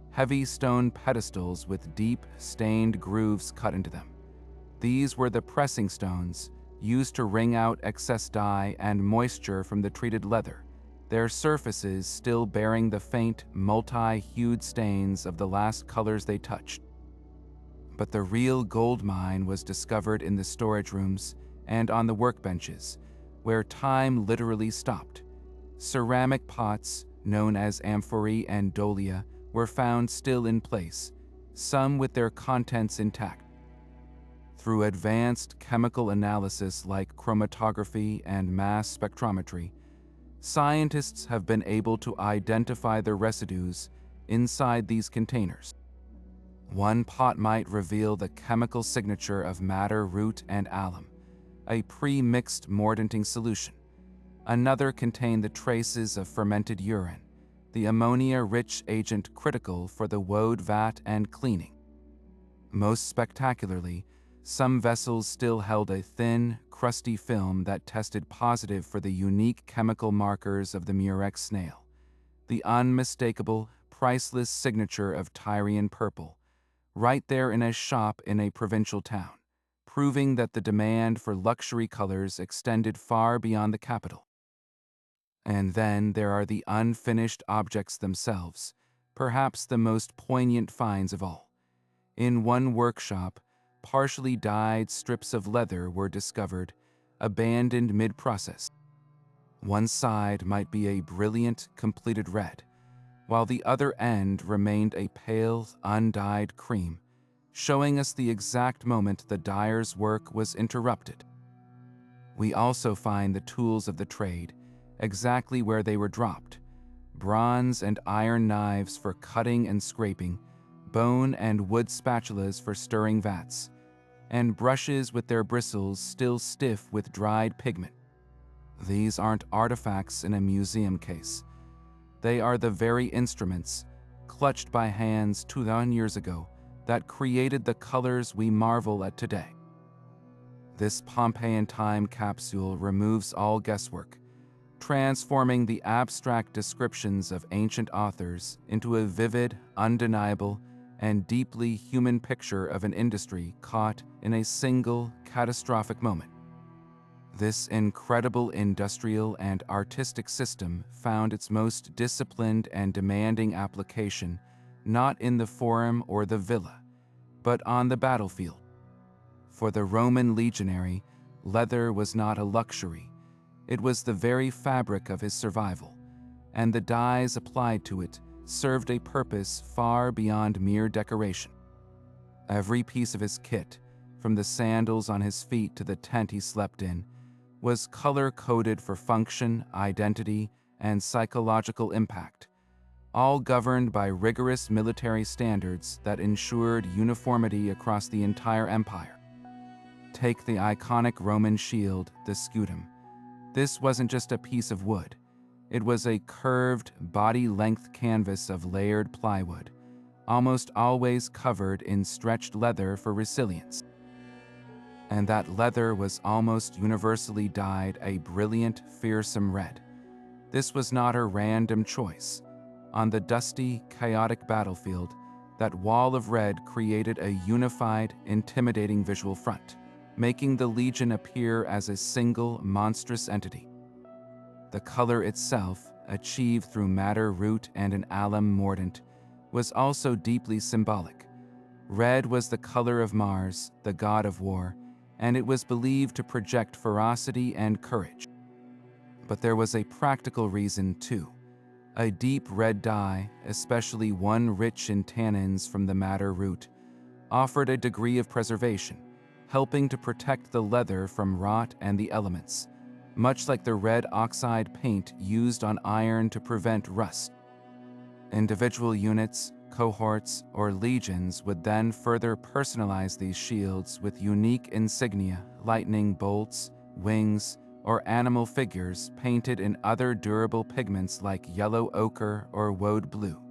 heavy stone pedestals with deep, stained grooves cut into them. These were the pressing stones, used to wring out excess dye and moisture from the treated leather, their surfaces still bearing the faint, multi-hued stains of the last colors they touched. But the real gold mine was discovered in the storage rooms and on the workbenches, where time literally stopped. Ceramic pots, known as amphorae and dolia, were found still in place, some with their contents intact. Through advanced chemical analysis like chromatography and mass spectrometry, scientists have been able to identify the residues inside these containers. One pot might reveal the chemical signature of madder, root, and alum, a pre-mixed mordanting solution. Another contained the traces of fermented urine, the ammonia-rich agent critical for the woad vat and cleaning. Most spectacularly, some vessels still held a thin, crusty film that tested positive for the unique chemical markers of the murex snail, the unmistakable, priceless signature of Tyrian purple, right there in a shop in a provincial town, proving that the demand for luxury colors extended far beyond the capital. And then there are the unfinished objects themselves, perhaps the most poignant finds of all. In one workshop, partially dyed strips of leather were discovered, abandoned mid-process. One side might be a brilliant, completed red, while the other end remained a pale, undyed cream, showing us the exact moment the dyer's work was interrupted. We also find the tools of the trade, exactly where they were dropped: bronze and iron knives for cutting and scraping, bone and wood spatulas for stirring vats, and brushes with their bristles still stiff with dried pigment. These aren't artifacts in a museum case. They are the very instruments, clutched by hands 2,000 years ago, that created the colors we marvel at today. This Pompeian time capsule removes all guesswork, transforming the abstract descriptions of ancient authors into a vivid, undeniable, and deeply human picture of an industry caught in a single, catastrophic moment. This incredible industrial and artistic system found its most disciplined and demanding application not in the forum or the villa, but on the battlefield. For the Roman legionary, leather was not a luxury. It was the very fabric of his survival, and the dyes applied to it served a purpose far beyond mere decoration. Every piece of his kit, from the sandals on his feet to the tent he slept in, was color-coded for function, identity, and psychological impact, all governed by rigorous military standards that ensured uniformity across the entire empire. Take the iconic Roman shield, the scutum. This wasn't just a piece of wood. It was a curved, body-length canvas of layered plywood, almost always covered in stretched leather for resilience. And that leather was almost universally dyed a brilliant, fearsome red. This was not a random choice. On the dusty, chaotic battlefield, that wall of red created a unified, intimidating visual front, making the legion appear as a single, monstrous entity. The color itself, achieved through madder, root, and an alum mordant, was also deeply symbolic. Red was the color of Mars, the god of war, and it was believed to project ferocity and courage. But there was a practical reason, too. A deep red dye, especially one rich in tannins from the madder root, offered a degree of preservation, helping to protect the leather from rot and the elements, much like the red oxide paint used on iron to prevent rust. Individual units, cohorts, or legions would then further personalize these shields with unique insignia, lightning bolts, wings, or animal figures painted in other durable pigments like yellow ochre or woad blue,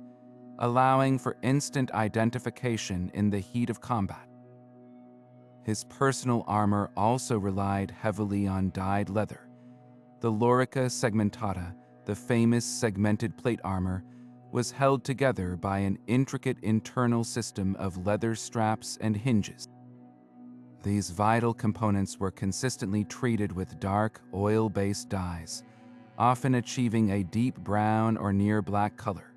allowing for instant identification in the heat of combat. His personal armor also relied heavily on dyed leather. The lorica segmentata, the famous segmented plate armor, was held together by an intricate internal system of leather straps and hinges. These vital components were consistently treated with dark, oil-based dyes, often achieving a deep brown or near black color.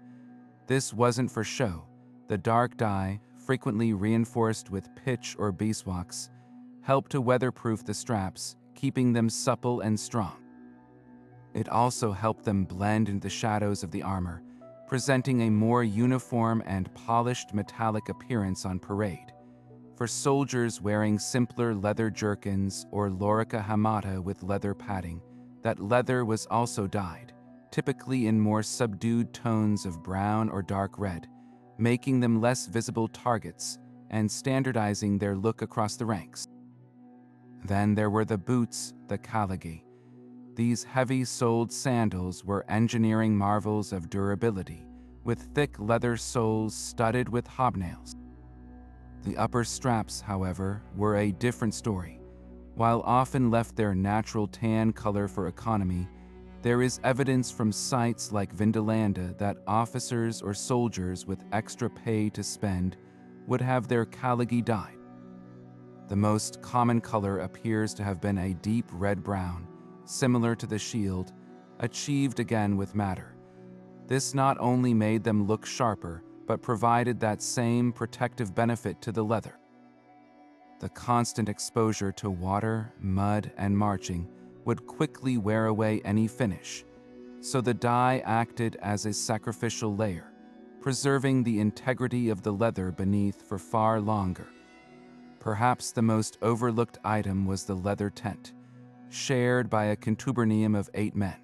This wasn't for show. The dark dye, frequently reinforced with pitch or beeswax, helped to weatherproof the straps, keeping them supple and strong. It also helped them blend into the shadows of the armor, presenting a more uniform and polished metallic appearance on parade. For soldiers wearing simpler leather jerkins or lorica hamata with leather padding, that leather was also dyed, typically in more subdued tones of brown or dark red, making them less visible targets and standardizing their look across the ranks. Then there were the boots, the callagi. These heavy-soled sandals were engineering marvels of durability, with thick leather soles studded with hobnails. The upper straps, however, were a different story. While often left their natural tan color for economy, there is evidence from sites like Vindolanda that officers or soldiers with extra pay to spend would have their callagi dyed. The most common color appears to have been a deep red-brown, similar to the shield, achieved again with madder. This not only made them look sharper, but provided that same protective benefit to the leather. The constant exposure to water, mud, and marching would quickly wear away any finish, so the dye acted as a sacrificial layer, preserving the integrity of the leather beneath for far longer. Perhaps the most overlooked item was the leather tent, shared by a contubernium of 8 men.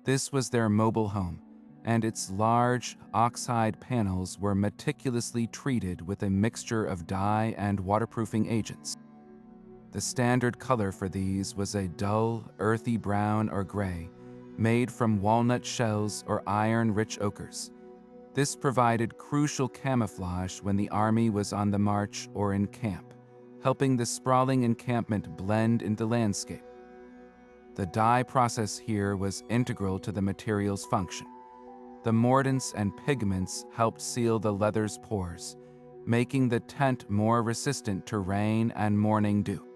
This was their mobile home, and its large, oxide panels were meticulously treated with a mixture of dye and waterproofing agents. The standard color for these was a dull, earthy brown or gray, made from walnut shells or iron-rich ochres. This provided crucial camouflage when the army was on the march or in camp, helping the sprawling encampment blend into landscape. The dye process here was integral to the material's function. The mordants and pigments helped seal the leather's pores, making the tent more resistant to rain and morning dew.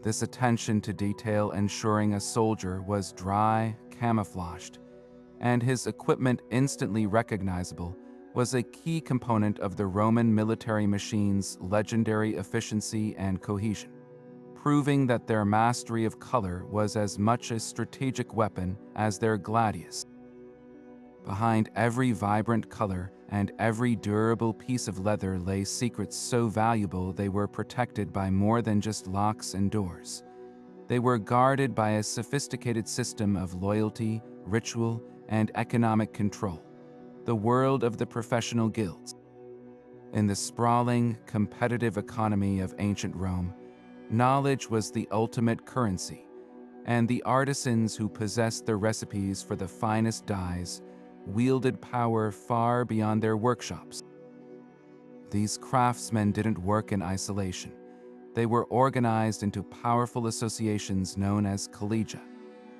This attention to detail ensuring a soldier was dry, camouflaged, and his equipment instantly recognizable was a key component of the Roman military machine's legendary efficiency and cohesion, proving that their mastery of color was as much a strategic weapon as their gladius. Behind every vibrant color and every durable piece of leather lay secrets so valuable they were protected by more than just locks and doors. They were guarded by a sophisticated system of loyalty, ritual, and economic control, the world of the professional guilds. In the sprawling, competitive economy of ancient Rome, knowledge was the ultimate currency, and the artisans who possessed the recipes for the finest dyes wielded power far beyond their workshops. These craftsmen didn't work in isolation. They were organized into powerful associations known as collegia.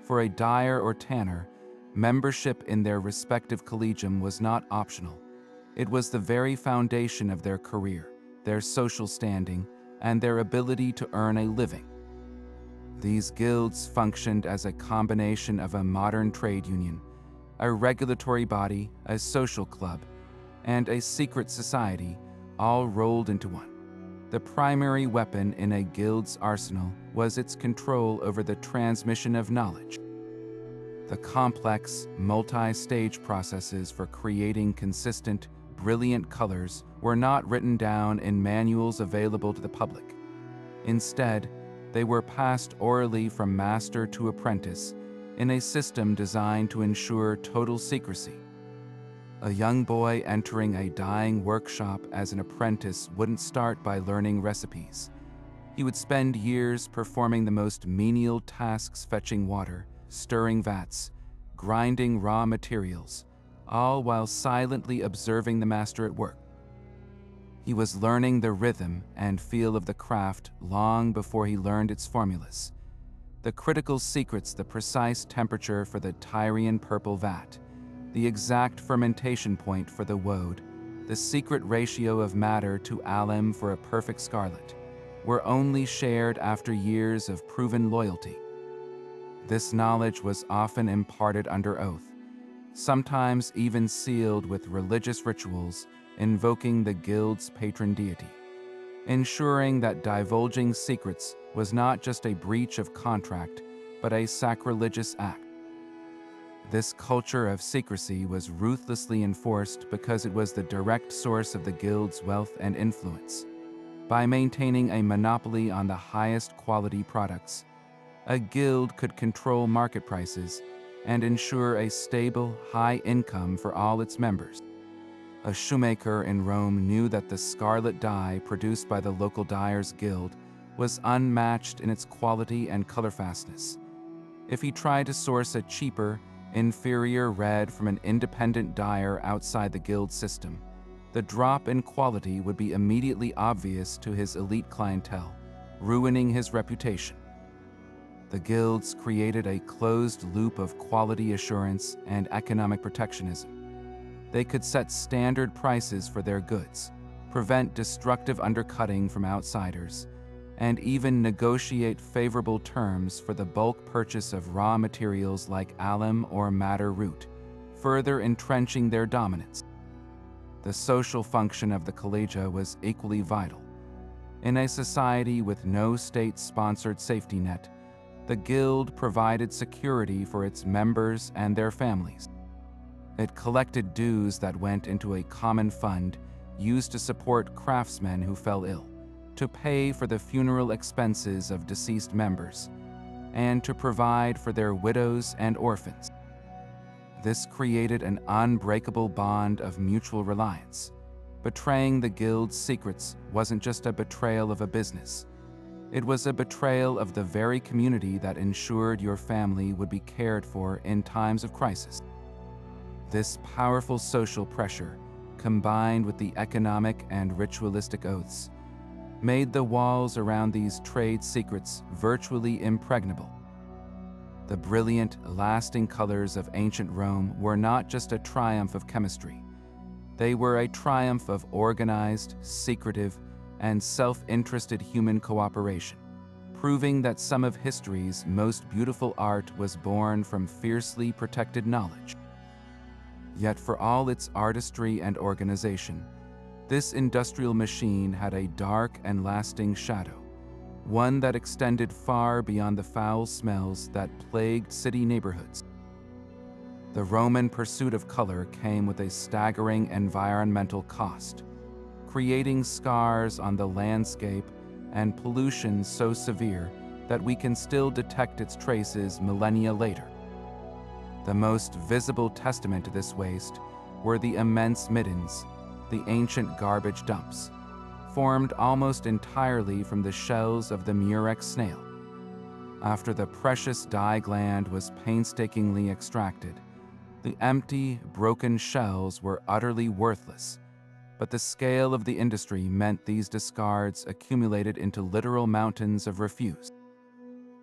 For a dyer or tanner, membership in their respective collegium was not optional. It was the very foundation of their career, their social standing, and their ability to earn a living. These guilds functioned as a combination of a modern trade union, a regulatory body, a social club, and a secret society, all rolled into one. The primary weapon in a guild's arsenal was its control over the transmission of knowledge. The complex, multi-stage processes for creating consistent, brilliant colors were not written down in manuals available to the public. Instead, they were passed orally from master to apprentice in a system designed to ensure total secrecy. A young boy entering a dyeing workshop as an apprentice wouldn't start by learning recipes. He would spend years performing the most menial tasks, fetching water, stirring vats, grinding raw materials, all while silently observing the master at work. He was learning the rhythm and feel of the craft long before he learned its formulas. The critical secrets, the precise temperature for the Tyrian purple vat, the exact fermentation point for the woad, the secret ratio of madder to alum for a perfect scarlet, were only shared after years of proven loyalty. This knowledge was often imparted under oath, sometimes even sealed with religious rituals invoking the guild's patron deity, ensuring that divulging secrets was not just a breach of contract, but a sacrilegious act. This culture of secrecy was ruthlessly enforced because it was the direct source of the guild's wealth and influence. By maintaining a monopoly on the highest quality products, a guild could control market prices and ensure a stable, high income for all its members. A shoemaker in Rome knew that the scarlet dye produced by the local dyers' guild was unmatched in its quality and color fastness. If he tried to source a cheaper, inferior red from an independent dyer outside the guild system, the drop in quality would be immediately obvious to his elite clientele, ruining his reputation. The guilds created a closed loop of quality assurance and economic protectionism. They could set standard prices for their goods, prevent destructive undercutting from outsiders, and even negotiate favorable terms for the bulk purchase of raw materials like alum or madder root, further entrenching their dominance. The social function of the collegia was equally vital. In a society with no state-sponsored safety net, the guild provided security for its members and their families. It collected dues that went into a common fund used to support craftsmen who fell ill, to pay for the funeral expenses of deceased members, and to provide for their widows and orphans. This created an unbreakable bond of mutual reliance. Betraying the guild's secrets wasn't just a betrayal of a business. It was a betrayal of the very community that ensured your family would be cared for in times of crisis. This powerful social pressure, combined with the economic and ritualistic oaths, made the walls around these trade secrets virtually impregnable. The brilliant, lasting colors of ancient Rome were not just a triumph of chemistry. They were a triumph of organized, secretive, and self-interested human cooperation, proving that some of history's most beautiful art was born from fiercely protected knowledge. Yet for all its artistry and organization, this industrial machine had a dark and lasting shadow, one that extended far beyond the foul smells that plagued city neighborhoods. The Roman pursuit of color came with a staggering environmental cost, creating scars on the landscape and pollution so severe that we can still detect its traces millennia later. The most visible testament to this waste were the immense middens, the ancient garbage dumps, formed almost entirely from the shells of the murex snail. After the precious dye gland was painstakingly extracted, the empty, broken shells were utterly worthless, but the scale of the industry meant these discards accumulated into literal mountains of refuse.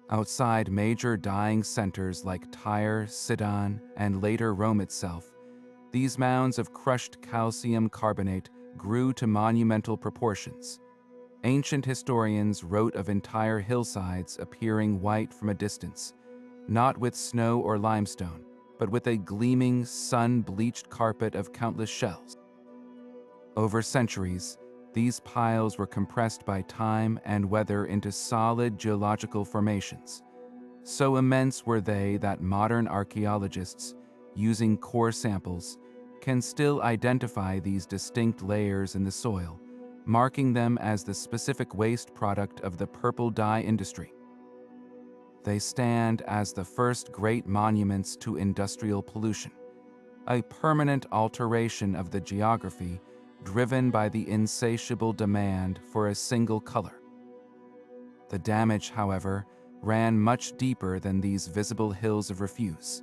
Outside major dyeing centers like Tyre, Sidon, and later Rome itself, these mounds of crushed calcium carbonate grew to monumental proportions. Ancient historians wrote of entire hillsides appearing white from a distance, not with snow or limestone, but with a gleaming, sun-bleached carpet of countless shells. Over centuries, these piles were compressed by time and weather into solid geological formations. So immense were they that modern archaeologists, using core samples, can still identify these distinct layers in the soil, marking them as the specific waste product of the purple dye industry. They stand as the first great monuments to industrial pollution, a permanent alteration of the geography driven by the insatiable demand for a single color. The damage, however, ran much deeper than these visible hills of refuse.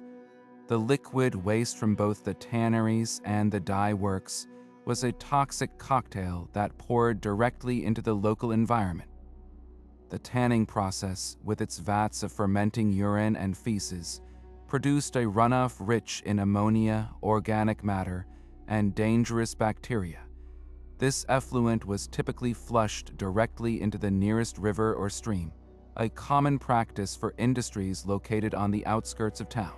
The liquid waste from both the tanneries and the dye works was a toxic cocktail that poured directly into the local environment. The tanning process, with its vats of fermenting urine and feces, produced a runoff rich in ammonia, organic matter, and dangerous bacteria. This effluent was typically flushed directly into the nearest river or stream, a common practice for industries located on the outskirts of town.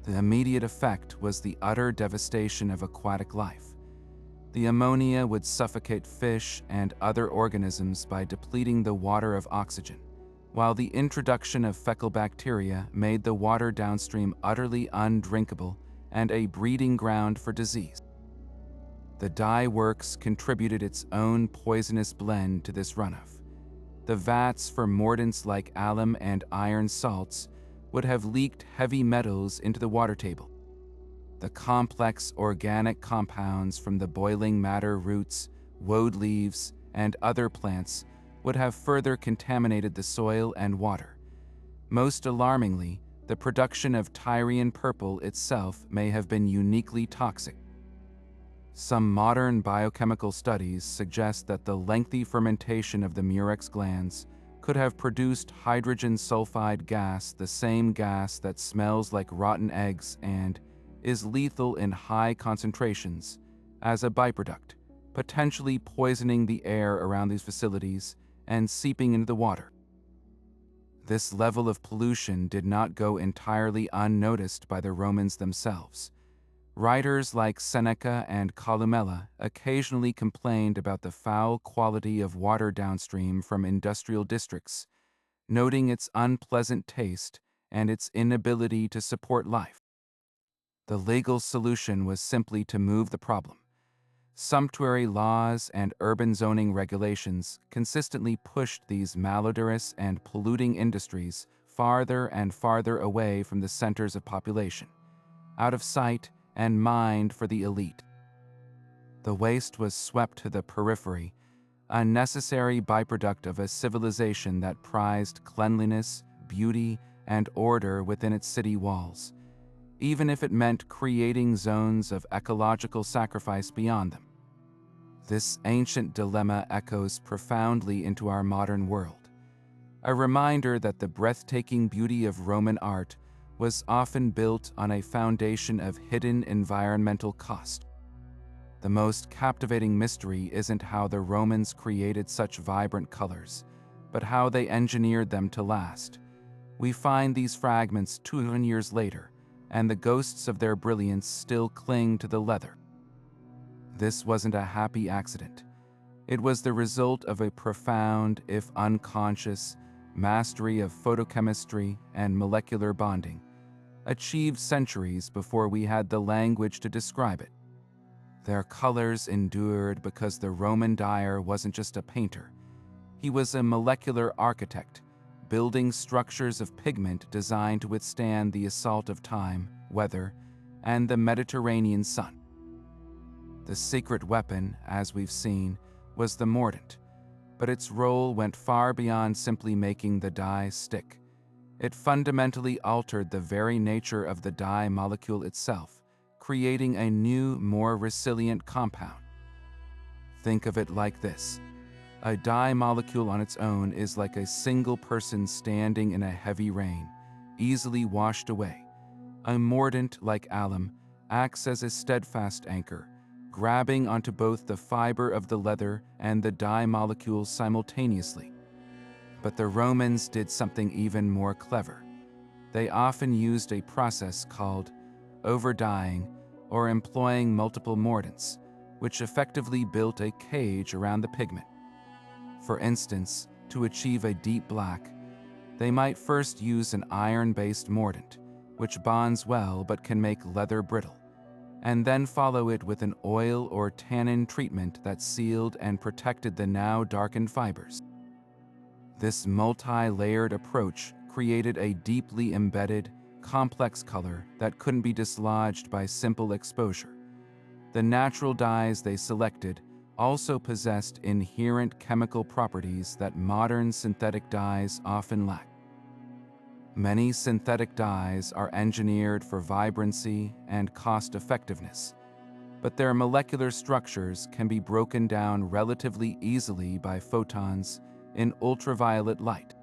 The immediate effect was the utter devastation of aquatic life. The ammonia would suffocate fish and other organisms by depleting the water of oxygen, while the introduction of fecal bacteria made the water downstream utterly undrinkable and a breeding ground for disease. The dye works contributed its own poisonous blend to this runoff. The vats for mordants like alum and iron salts would have leaked heavy metals into the water table. The complex organic compounds from the boiling madder roots, woad leaves, and other plants would have further contaminated the soil and water. Most alarmingly, the production of Tyrian purple itself may have been uniquely toxic. Some modern biochemical studies suggest that the lengthy fermentation of the murex glands could have produced hydrogen sulfide gas, the same gas that smells like rotten eggs and is lethal in high concentrations, as a byproduct, potentially poisoning the air around these facilities and seeping into the water. This level of pollution did not go entirely unnoticed by the Romans themselves. Writers like Seneca and Columella occasionally complained about the foul quality of water downstream from industrial districts, noting its unpleasant taste and its inability to support life. The legal solution was simply to move the problem. Sumptuary laws and urban zoning regulations consistently pushed these malodorous and polluting industries farther and farther away from the centers of population, out of sight and mind for the elite. The waste was swept to the periphery, a necessary byproduct of a civilization that prized cleanliness, beauty, and order within its city walls, even if it meant creating zones of ecological sacrifice beyond them. This ancient dilemma echoes profoundly into our modern world, a reminder that the breathtaking beauty of Roman art was often built on a foundation of hidden environmental cost. The most captivating mystery isn't how the Romans created such vibrant colors, but how they engineered them to last. We find these fragments 200 years later, and the ghosts of their brilliance still cling to the leather. This wasn't a happy accident. It was the result of a profound, if unconscious, mastery of photochemistry and molecular bonding, achieved centuries before we had the language to describe it. Their colors endured because the Roman dyer wasn't just a painter. He was a molecular architect, building structures of pigment designed to withstand the assault of time, weather, and the Mediterranean sun. The secret weapon, as we've seen, was the mordant, but its role went far beyond simply making the dye stick. It fundamentally altered the very nature of the dye molecule itself, creating a new, more resilient compound. Think of it like this. A dye molecule on its own is like a single person standing in a heavy rain, easily washed away. A mordant, like alum, acts as a steadfast anchor, grabbing onto both the fiber of the leather and the dye molecules simultaneously. But the Romans did something even more clever. They often used a process called overdying or employing multiple mordants, which effectively built a cage around the pigment. For instance, to achieve a deep black, they might first use an iron-based mordant, which bonds well but can make leather brittle, and then follow it with an oil or tannin treatment that sealed and protected the now darkened fibers. This multi-layered approach created a deeply embedded, complex color that couldn't be dislodged by simple exposure. The natural dyes they selected also possessed inherent chemical properties that modern synthetic dyes often lack. Many synthetic dyes are engineered for vibrancy and cost-effectiveness, but their molecular structures can be broken down relatively easily by photons in ultraviolet light.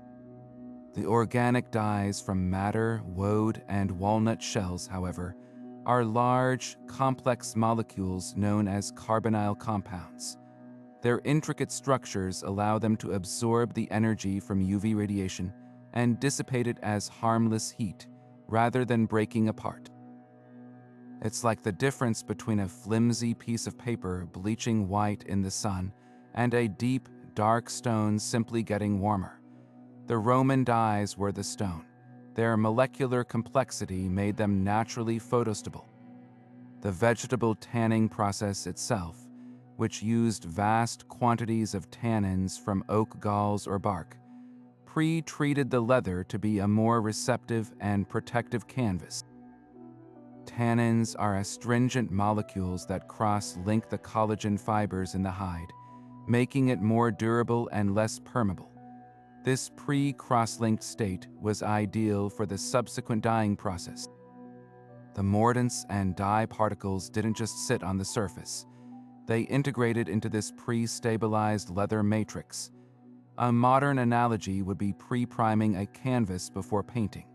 The organic dyes from madder, woad, and walnut shells, however, are large, complex molecules known as carbonyl compounds. Their intricate structures allow them to absorb the energy from UV radiation and dissipate it as harmless heat, rather than breaking apart. It's like the difference between a flimsy piece of paper bleaching white in the sun and a deep, dark stone simply getting warmer. The Roman dyes were the stone. Their molecular complexity made them naturally photostable. The vegetable tanning process itself, which used vast quantities of tannins from oak galls or bark, pre-treated the leather to be a more receptive and protective canvas. Tannins are astringent molecules that cross-link the collagen fibers in the hide, making it more durable and less permeable. This pre-cross-linked state was ideal for the subsequent dyeing process. The mordants and dye particles didn't just sit on the surface. They integrated into this pre-stabilized leather matrix. A modern analogy would be pre-priming a canvas before painting.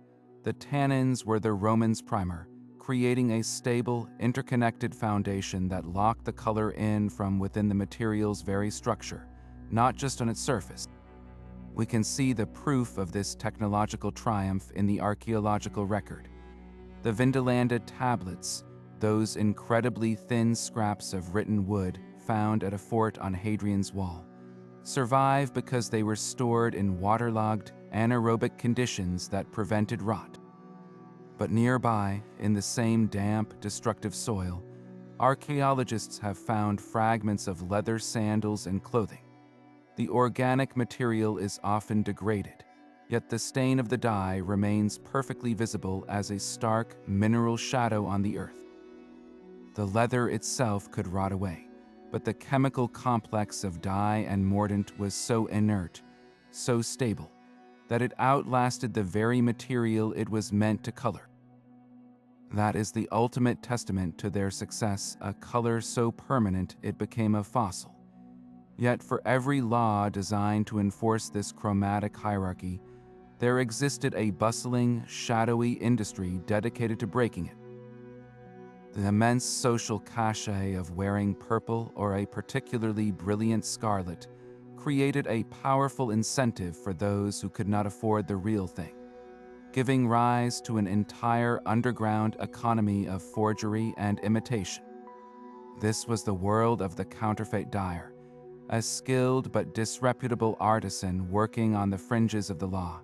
The tannins were the Romans' primer, creating a stable, interconnected foundation that locked the color in from within the material's very structure, not just on its surface. We can see the proof of this technological triumph in the archaeological record. The Vindolanda tablets, those incredibly thin scraps of written wood found at a fort on Hadrian's Wall, survive because they were stored in waterlogged, anaerobic conditions that prevented rot. But nearby, in the same damp, destructive soil, archaeologists have found fragments of leather sandals and clothing. The organic material is often degraded, yet the stain of the dye remains perfectly visible as a stark, mineral shadow on the earth. The leather itself could rot away, but the chemical complex of dye and mordant was so inert, so stable, that it outlasted the very material it was meant to color. That is the ultimate testament to their success, a color so permanent it became a fossil. Yet for every law designed to enforce this chromatic hierarchy, there existed a bustling, shadowy industry dedicated to breaking it. The immense social cachet of wearing purple or a particularly brilliant scarlet created a powerful incentive for those who could not afford the real thing, giving rise to an entire underground economy of forgery and imitation. This was the world of the counterfeit dyer, a skilled but disreputable artisan working on the fringes of the law,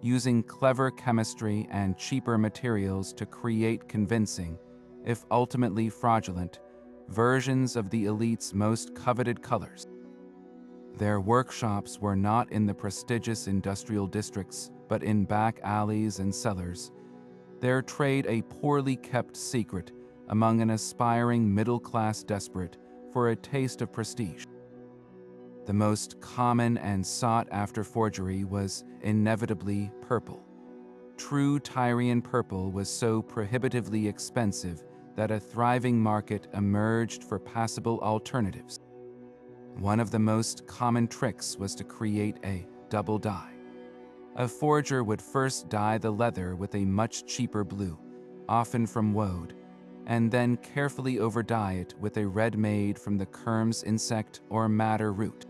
using clever chemistry and cheaper materials to create convincing, if ultimately fraudulent, versions of the elite's most coveted colors. Their workshops were not in the prestigious industrial districts, but in back alleys and cellars, their trade a poorly kept secret among an aspiring middle-class desperate for a taste of prestige. The most common and sought-after forgery was inevitably purple. True Tyrian purple was so prohibitively expensive that a thriving market emerged for passable alternatives. One of the most common tricks was to create a double dye. A forger would first dye the leather with a much cheaper blue, often from woad, and then carefully overdye it with a red made from the kermes insect or madder root.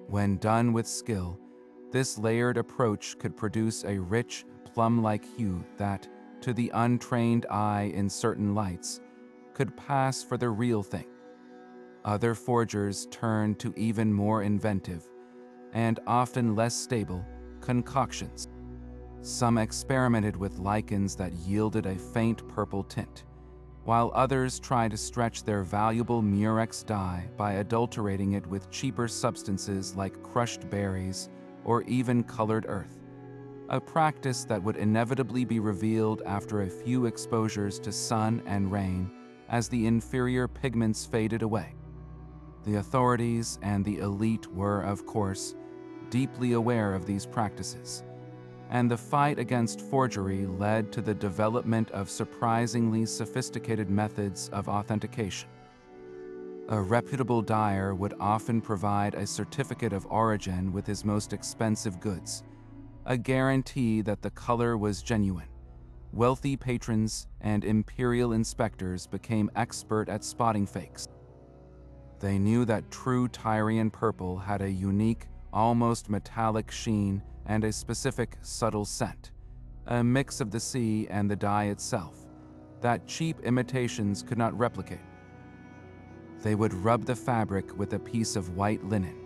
When done with skill, this layered approach could produce a rich, plum-like hue that, to the untrained eye in certain lights, could pass for the real thing. Other forgers turned to even more inventive, and often less stable, concoctions. Some experimented with lichens that yielded a faint purple tint, while others tried to stretch their valuable murex dye by adulterating it with cheaper substances like crushed berries or even colored earth, a practice that would inevitably be revealed after a few exposures to sun and rain as the inferior pigments faded away. The authorities and the elite were, of course, deeply aware of these practices, and the fight against forgery led to the development of surprisingly sophisticated methods of authentication. A reputable dyer would often provide a certificate of origin with his most expensive goods, a guarantee that the color was genuine. Wealthy patrons and imperial inspectors became expert at spotting fakes. They knew that true Tyrian purple had a unique, almost metallic sheen and a specific, subtle scent, a mix of the sea and the dye itself, that cheap imitations could not replicate. They would rub the fabric with a piece of white linen,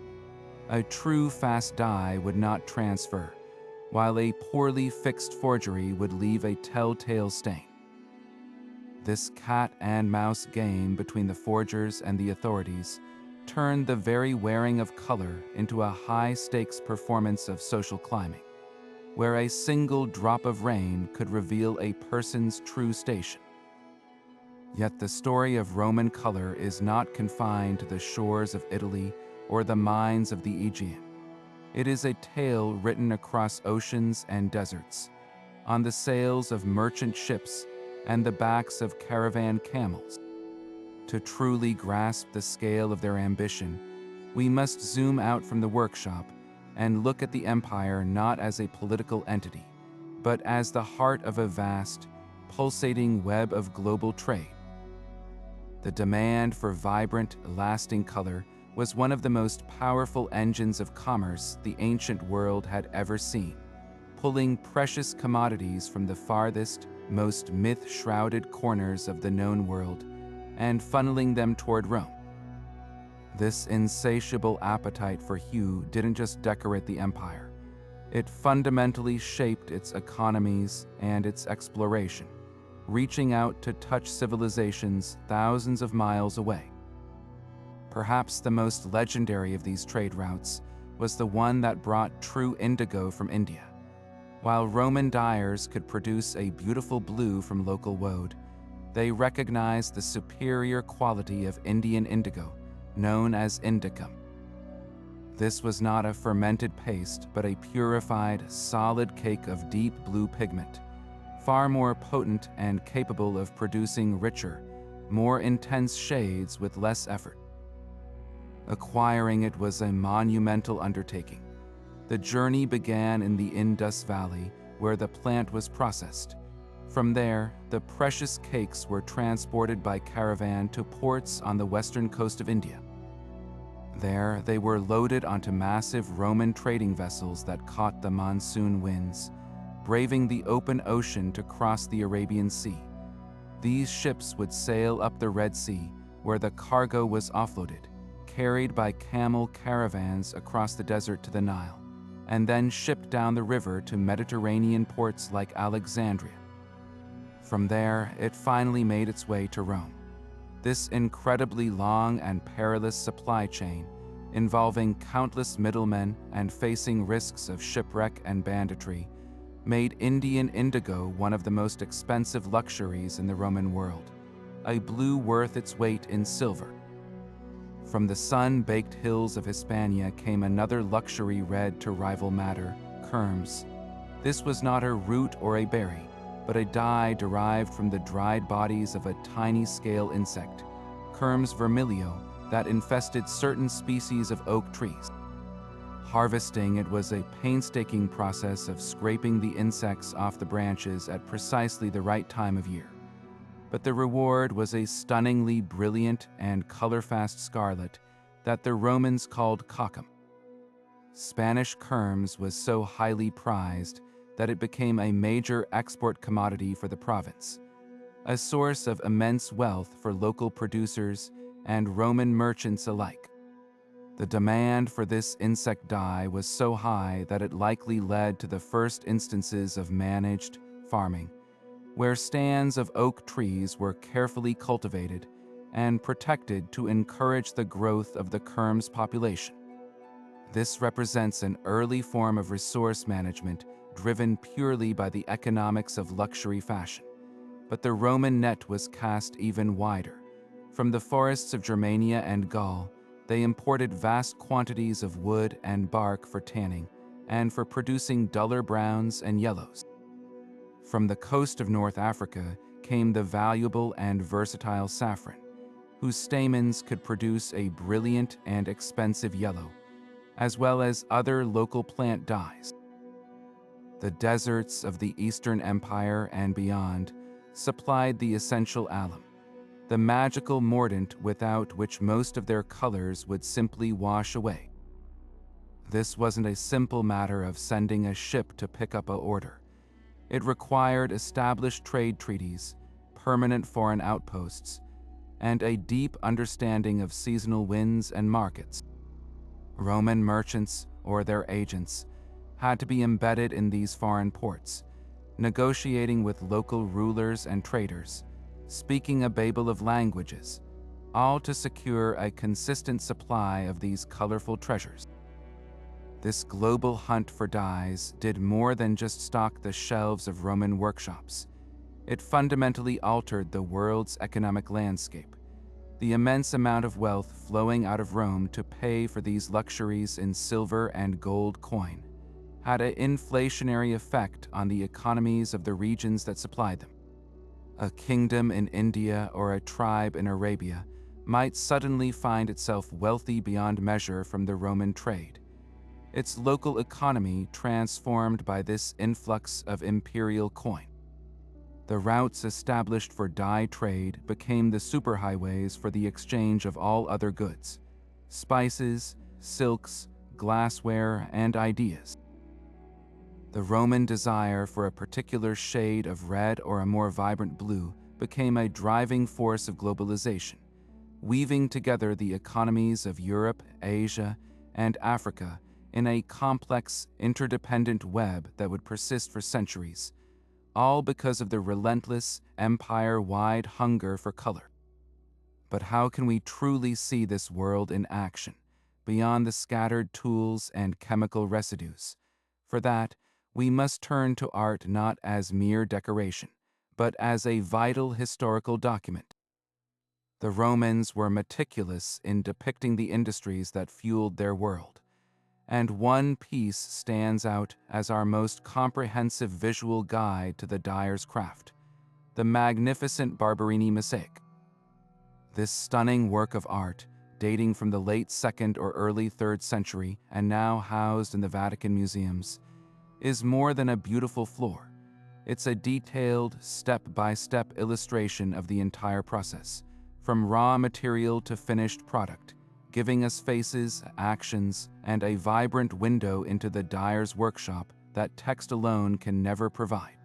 A true fast dye would not transfer, while a poorly fixed forgery would leave a telltale stain. This cat-and-mouse game between the forgers and the authorities turned the very wearing of color into a high-stakes performance of social climbing, where a single drop of rain could reveal a person's true station. Yet the story of Roman color is not confined to the shores of Italy or the mines of the Aegean. It is a tale written across oceans and deserts, on the sails of merchant ships and the backs of caravan camels. To truly grasp the scale of their ambition, we must zoom out from the workshop and look at the empire not as a political entity, but as the heart of a vast, pulsating web of global trade. The demand for vibrant, lasting color was one of the most powerful engines of commerce the ancient world had ever seen, pulling precious commodities from the farthest, most myth-shrouded corners of the known world and funneling them toward Rome. This insatiable appetite for hue didn't just decorate the empire. It fundamentally shaped its economies and its exploration, reaching out to touch civilizations thousands of miles away. Perhaps the most legendary of these trade routes was the one that brought true indigo from India. While Roman dyers could produce a beautiful blue from local woad, they recognized the superior quality of Indian indigo, known as indicum. This was not a fermented paste, but a purified, solid cake of deep blue pigment, far more potent and capable of producing richer, more intense shades with less effort. Acquiring it was a monumental undertaking. The journey began in the Indus Valley, where the plant was processed. From there, the precious cakes were transported by caravan to ports on the western coast of India. There, they were loaded onto massive Roman trading vessels that caught the monsoon winds, braving the open ocean to cross the Arabian Sea. These ships would sail up the Red Sea, where the cargo was offloaded, carried by camel caravans across the desert to the Nile, and then shipped down the river to Mediterranean ports like Alexandria. From there, it finally made its way to Rome. This incredibly long and perilous supply chain, involving countless middlemen and facing risks of shipwreck and banditry, made Indian indigo one of the most expensive luxuries in the Roman world, a blue worth its weight in silver. From the sun-baked hills of Hispania came another luxury red to rival madder, kermes. This was not a root or a berry, but a dye derived from the dried bodies of a tiny scale insect, Kermes vermilio, that infested certain species of oak trees. Harvesting it was a painstaking process of scraping the insects off the branches at precisely the right time of year. But the reward was a stunningly brilliant and color-fast scarlet that the Romans called cocum. Spanish kermes was so highly prized that it became a major export commodity for the province, a source of immense wealth for local producers and Roman merchants alike. The demand for this insect dye was so high that it likely led to the first instances of managed farming, where stands of oak trees were carefully cultivated and protected to encourage the growth of the kermes population. This represents an early form of resource management driven purely by the economics of luxury fashion. But the Roman net was cast even wider. From the forests of Germania and Gaul, they imported vast quantities of wood and bark for tanning and for producing duller browns and yellows. From the coast of North Africa came the valuable and versatile saffron, whose stamens could produce a brilliant and expensive yellow, as well as other local plant dyes. The deserts of the Eastern Empire and beyond supplied the essential alum, the magical mordant without which most of their colors would simply wash away. This wasn't a simple matter of sending a ship to pick up an order. It required established trade treaties, permanent foreign outposts, and a deep understanding of seasonal winds and markets. Roman merchants, or their agents, had to be embedded in these foreign ports, negotiating with local rulers and traders, speaking a babel of languages, all to secure a consistent supply of these colorful treasures. This global hunt for dyes did more than just stock the shelves of Roman workshops. It fundamentally altered the world's economic landscape. The immense amount of wealth flowing out of Rome to pay for these luxuries in silver and gold coin had an inflationary effect on the economies of the regions that supplied them. A kingdom in India or a tribe in Arabia might suddenly find itself wealthy beyond measure from the Roman trade, its local economy transformed by this influx of imperial coin. The routes established for dye trade became the superhighways for the exchange of all other goods: spices, silks, glassware, and ideas. The Roman desire for a particular shade of red or a more vibrant blue became a driving force of globalization, weaving together the economies of Europe, Asia, and Africa in a complex, interdependent web that would persist for centuries, all because of the relentless, empire-wide hunger for color. But how can we truly see this world in action, beyond the scattered tools and chemical residues? For that, we must turn to art not as mere decoration, but as a vital historical document. The Romans were meticulous in depicting the industries that fueled their world, and one piece stands out as our most comprehensive visual guide to the dyer's craft: the magnificent Barberini mosaic. This stunning work of art, dating from the late 2nd or early 3rd century and now housed in the Vatican museums, is more than a beautiful floor. It's a detailed, step-by-step illustration of the entire process, from raw material to finished product, giving us faces, actions, and a vibrant window into the dyer's workshop that text alone can never provide.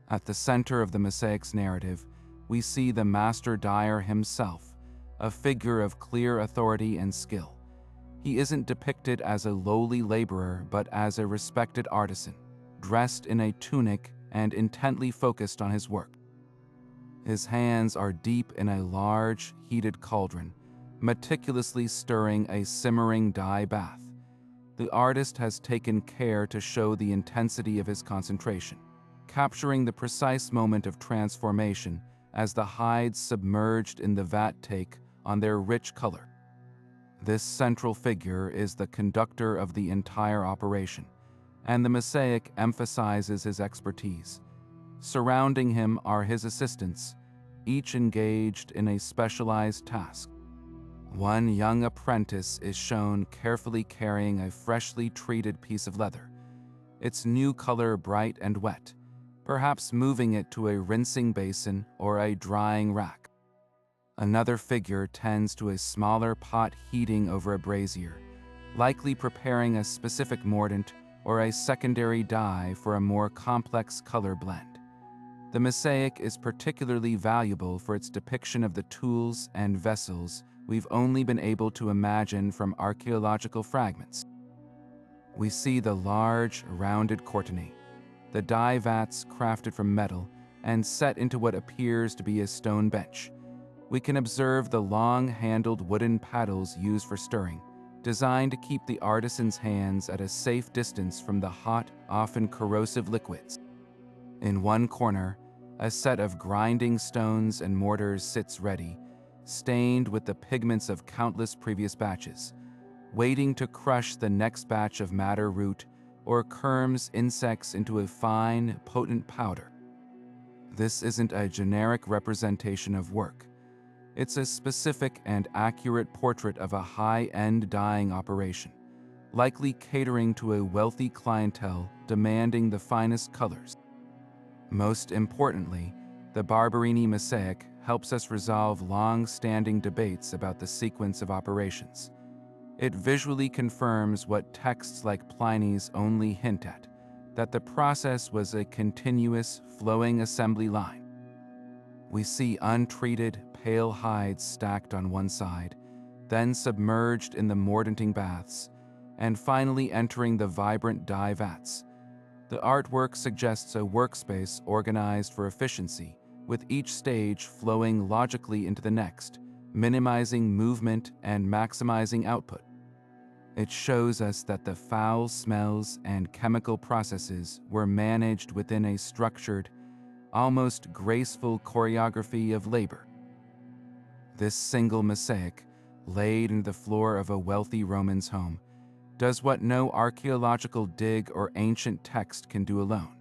At the center of the mosaic's narrative, we see the master dyer himself, a figure of clear authority and skill. He isn't depicted as a lowly laborer, but as a respected artisan, dressed in a tunic and intently focused on his work. His hands are deep in a large, heated cauldron, meticulously stirring a simmering dye bath. The artist has taken care to show the intensity of his concentration, capturing the precise moment of transformation as the hides submerged in the vat take on their rich color. This central figure is the conductor of the entire operation, and the mosaic emphasizes his expertise. Surrounding him are his assistants, each engaged in a specialized task. One young apprentice is shown carefully carrying a freshly treated piece of leather, its new color bright and wet, perhaps moving it to a rinsing basin or a drying rack. Another figure tends to a smaller pot heating over a brazier, likely preparing a specific mordant or a secondary dye for a more complex color blend. The mosaic is particularly valuable for its depiction of the tools and vessels we've only been able to imagine from archaeological fragments. We see the large, rounded courtenay, the dye vats crafted from metal and set into what appears to be a stone bench. We can observe the long-handled wooden paddles used for stirring, designed to keep the artisan's hands at a safe distance from the hot, often corrosive liquids. In one corner, a set of grinding stones and mortars sits ready, stained with the pigments of countless previous batches, waiting to crush the next batch of madder root or kermes insects into a fine, potent powder. This isn't a generic representation of work. It's a specific and accurate portrait of a high-end dyeing operation, likely catering to a wealthy clientele demanding the finest colors. Most importantly, the Barberini mosaic helps us resolve long-standing debates about the sequence of operations. It visually confirms what texts like Pliny's only hint at, that the process was a continuous, flowing assembly line. We see untreated, pale hides stacked on one side, then submerged in the mordanting baths, and finally entering the vibrant dye vats. The artwork suggests a workspace organized for efficiency, with each stage flowing logically into the next, minimizing movement and maximizing output. It shows us that the foul smells and chemical processes were managed within a structured, almost graceful choreography of labor. This single mosaic, laid into the floor of a wealthy Roman's home, does what no archaeological dig or ancient text can do alone.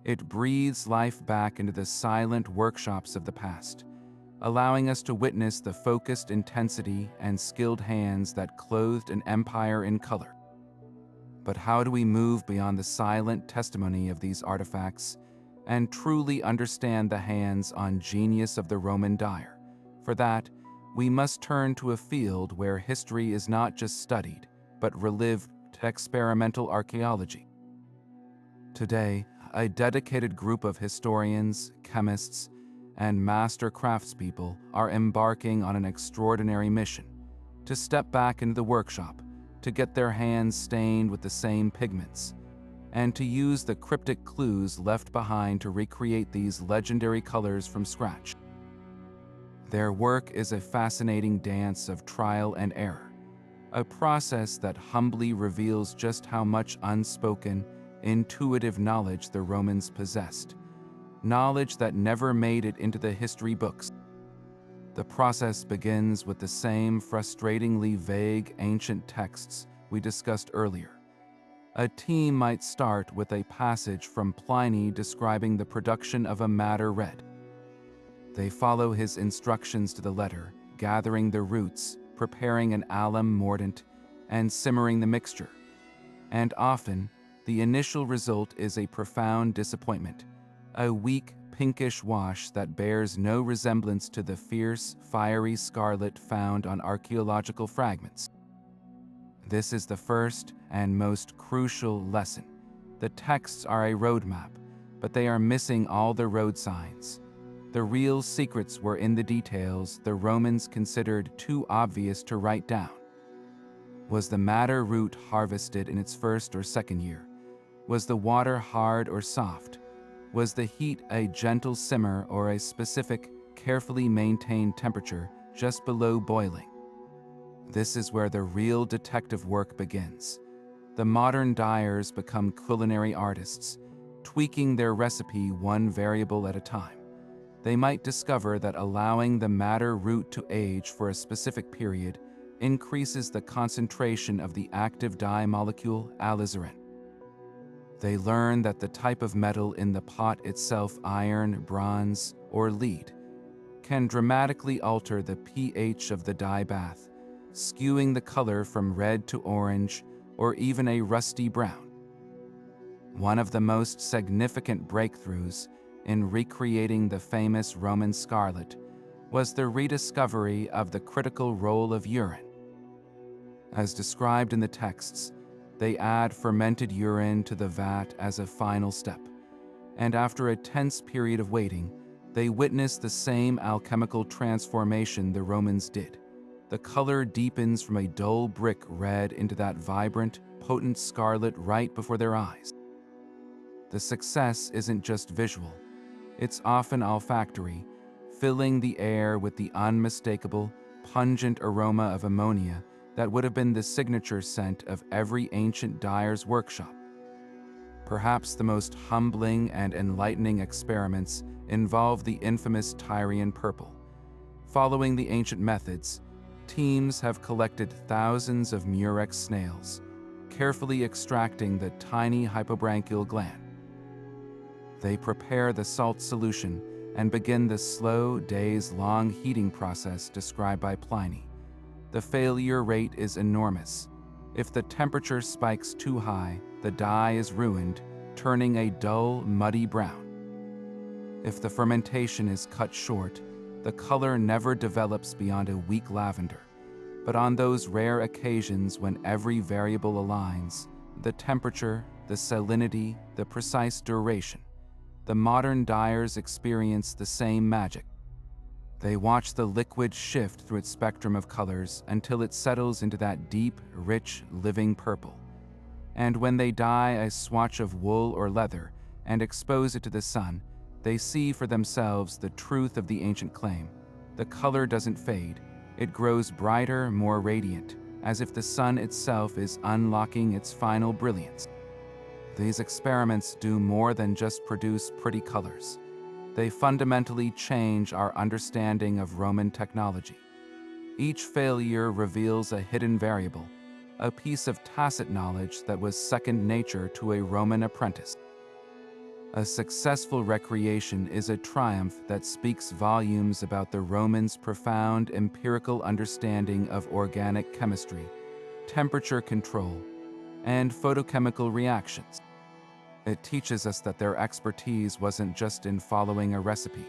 It breathes life back into the silent workshops of the past, allowing us to witness the focused intensity and skilled hands that clothed an empire in color. But how do we move beyond the silent testimony of these artifacts and truly understand the hands-on genius of the Roman dyer? For that, we must turn to a field where history is not just studied, but relived to experimental archaeology. Today, a dedicated group of historians, chemists, and master craftspeople are embarking on an extraordinary mission to step back into the workshop, to get their hands stained with the same pigments, and to use the cryptic clues left behind to recreate these legendary colors from scratch. Their work is a fascinating dance of trial and error, a process that humbly reveals just how much unspoken, intuitive knowledge the Romans possessed, knowledge that never made it into the history books. The process begins with the same frustratingly vague ancient texts we discussed earlier. A team might start with a passage from Pliny describing the production of a madder red. They follow his instructions to the letter, gathering the roots, preparing an alum mordant, and simmering the mixture. And often, the initial result is a profound disappointment, a weak, pinkish wash that bears no resemblance to the fierce, fiery scarlet found on archaeological fragments. This is the first and most crucial lesson. The texts are a roadmap, but they are missing all the road signs. The real secrets were in the details the Romans considered too obvious to write down. Was the madder root harvested in its first or second year? Was the water hard or soft? Was the heat a gentle simmer or a specific, carefully maintained temperature just below boiling? This is where the real detective work begins. The modern dyers become culinary artists, tweaking their recipe one variable at a time. They might discover that allowing the madder root to age for a specific period increases the concentration of the active dye molecule alizarin. They learn that the type of metal in the pot itself, iron, bronze, or lead, can dramatically alter the pH of the dye bath, skewing the color from red to orange or even a rusty brown. One of the most significant breakthroughs in recreating the famous Roman scarlet was the rediscovery of the critical role of urine. As described in the texts, they add fermented urine to the vat as a final step, and after a tense period of waiting, they witness the same alchemical transformation the Romans did. The color deepens from a dull brick red into that vibrant, potent scarlet right before their eyes. The success isn't just visual, it's often olfactory, filling the air with the unmistakable, pungent aroma of ammonia that would have been the signature scent of every ancient dyer's workshop. Perhaps the most humbling and enlightening experiments involve the infamous Tyrian purple. Following the ancient methods, teams have collected thousands of murex snails, carefully extracting the tiny hypobranchial gland. They prepare the salt solution and begin the slow, days-long heating process described by Pliny. The failure rate is enormous. If the temperature spikes too high, the dye is ruined, turning a dull, muddy brown. If the fermentation is cut short, the color never develops beyond a weak lavender. But on those rare occasions when every variable aligns, the temperature, the salinity, the precise duration, the modern dyers experience the same magic. They watch the liquid shift through its spectrum of colors until it settles into that deep, rich, living purple. And when they dye a swatch of wool or leather and expose it to the sun, they see for themselves the truth of the ancient claim. The color doesn't fade. It grows brighter, more radiant, as if the sun itself is unlocking its final brilliance. These experiments do more than just produce pretty colors. They fundamentally change our understanding of Roman technology. Each failure reveals a hidden variable, a piece of tacit knowledge that was second nature to a Roman apprentice. A successful recreation is a triumph that speaks volumes about the Romans' profound empirical understanding of organic chemistry, temperature control, and photochemical reactions. It teaches us that their expertise wasn't just in following a recipe,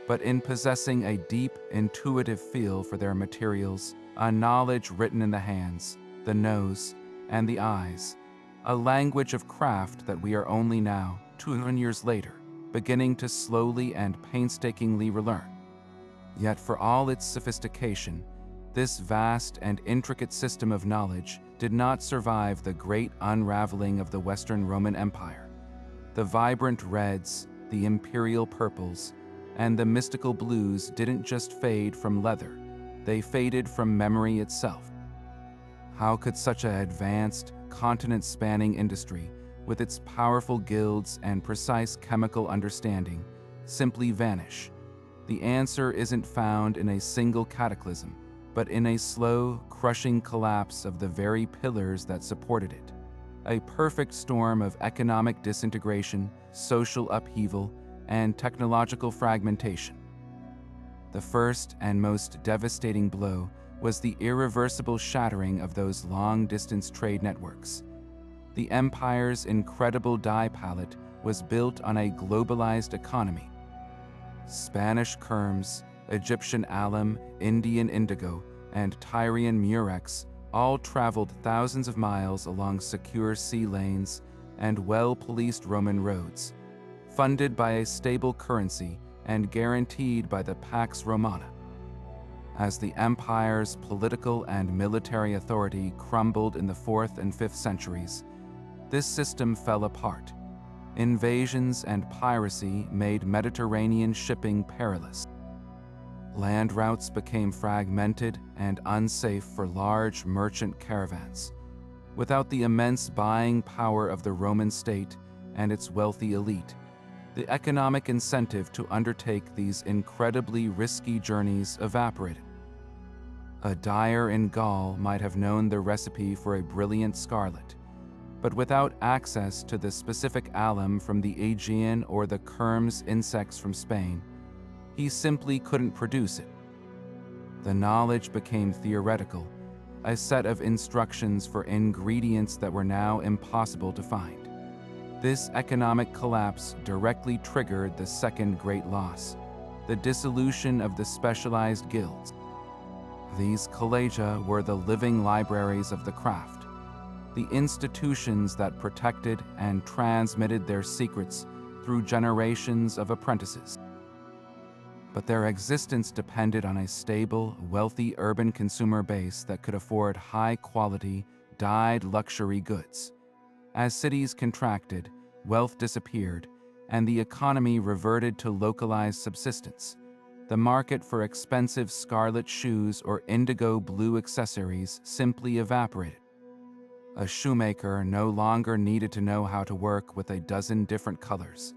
but in possessing a deep, intuitive feel for their materials, a knowledge written in the hands, the nose, and the eyes, a language of craft that we are only now, 200 years later, beginning to slowly and painstakingly relearn. Yet for all its sophistication, this vast and intricate system of knowledge did not survive the great unraveling of the Western Roman Empire. The vibrant reds, the imperial purples, and the mystical blues didn't just fade from leather, they faded from memory itself. How could such an advanced, continent-spanning industry, with its powerful guilds and precise chemical understanding, simply vanish? The answer isn't found in a single cataclysm, but in a slow, crushing collapse of the very pillars that supported it. A perfect storm of economic disintegration, social upheaval, and technological fragmentation. The first and most devastating blow was the irreversible shattering of those long-distance trade networks. The empire's incredible dye palette was built on a globalized economy. Spanish kermes, Egyptian alum, Indian indigo, and Tyrian murex all traveled thousands of miles along secure sea lanes and well-policed Roman roads, funded by a stable currency and guaranteed by the Pax Romana. As the empire's political and military authority crumbled in the 4th and 5th centuries, this system fell apart. Invasions and piracy made Mediterranean shipping perilous. Land routes became fragmented and unsafe for large merchant caravans. Without the immense buying power of the Roman state and its wealthy elite, the economic incentive to undertake these incredibly risky journeys evaporated. A dyer in Gaul might have known the recipe for a brilliant scarlet, but without access to the specific alum from the Aegean or the kermes insects from Spain, he simply couldn't produce it. The knowledge became theoretical, a set of instructions for ingredients that were now impossible to find. This economic collapse directly triggered the second great loss, the dissolution of the specialized guilds. These collegia were the living libraries of the craft, the institutions that protected and transmitted their secrets through generations of apprentices. But their existence depended on a stable, wealthy urban consumer base that could afford high-quality, dyed luxury goods. As cities contracted, wealth disappeared, and the economy reverted to localized subsistence. The market for expensive scarlet shoes or indigo blue accessories simply evaporated. A shoemaker no longer needed to know how to work with a dozen different colors.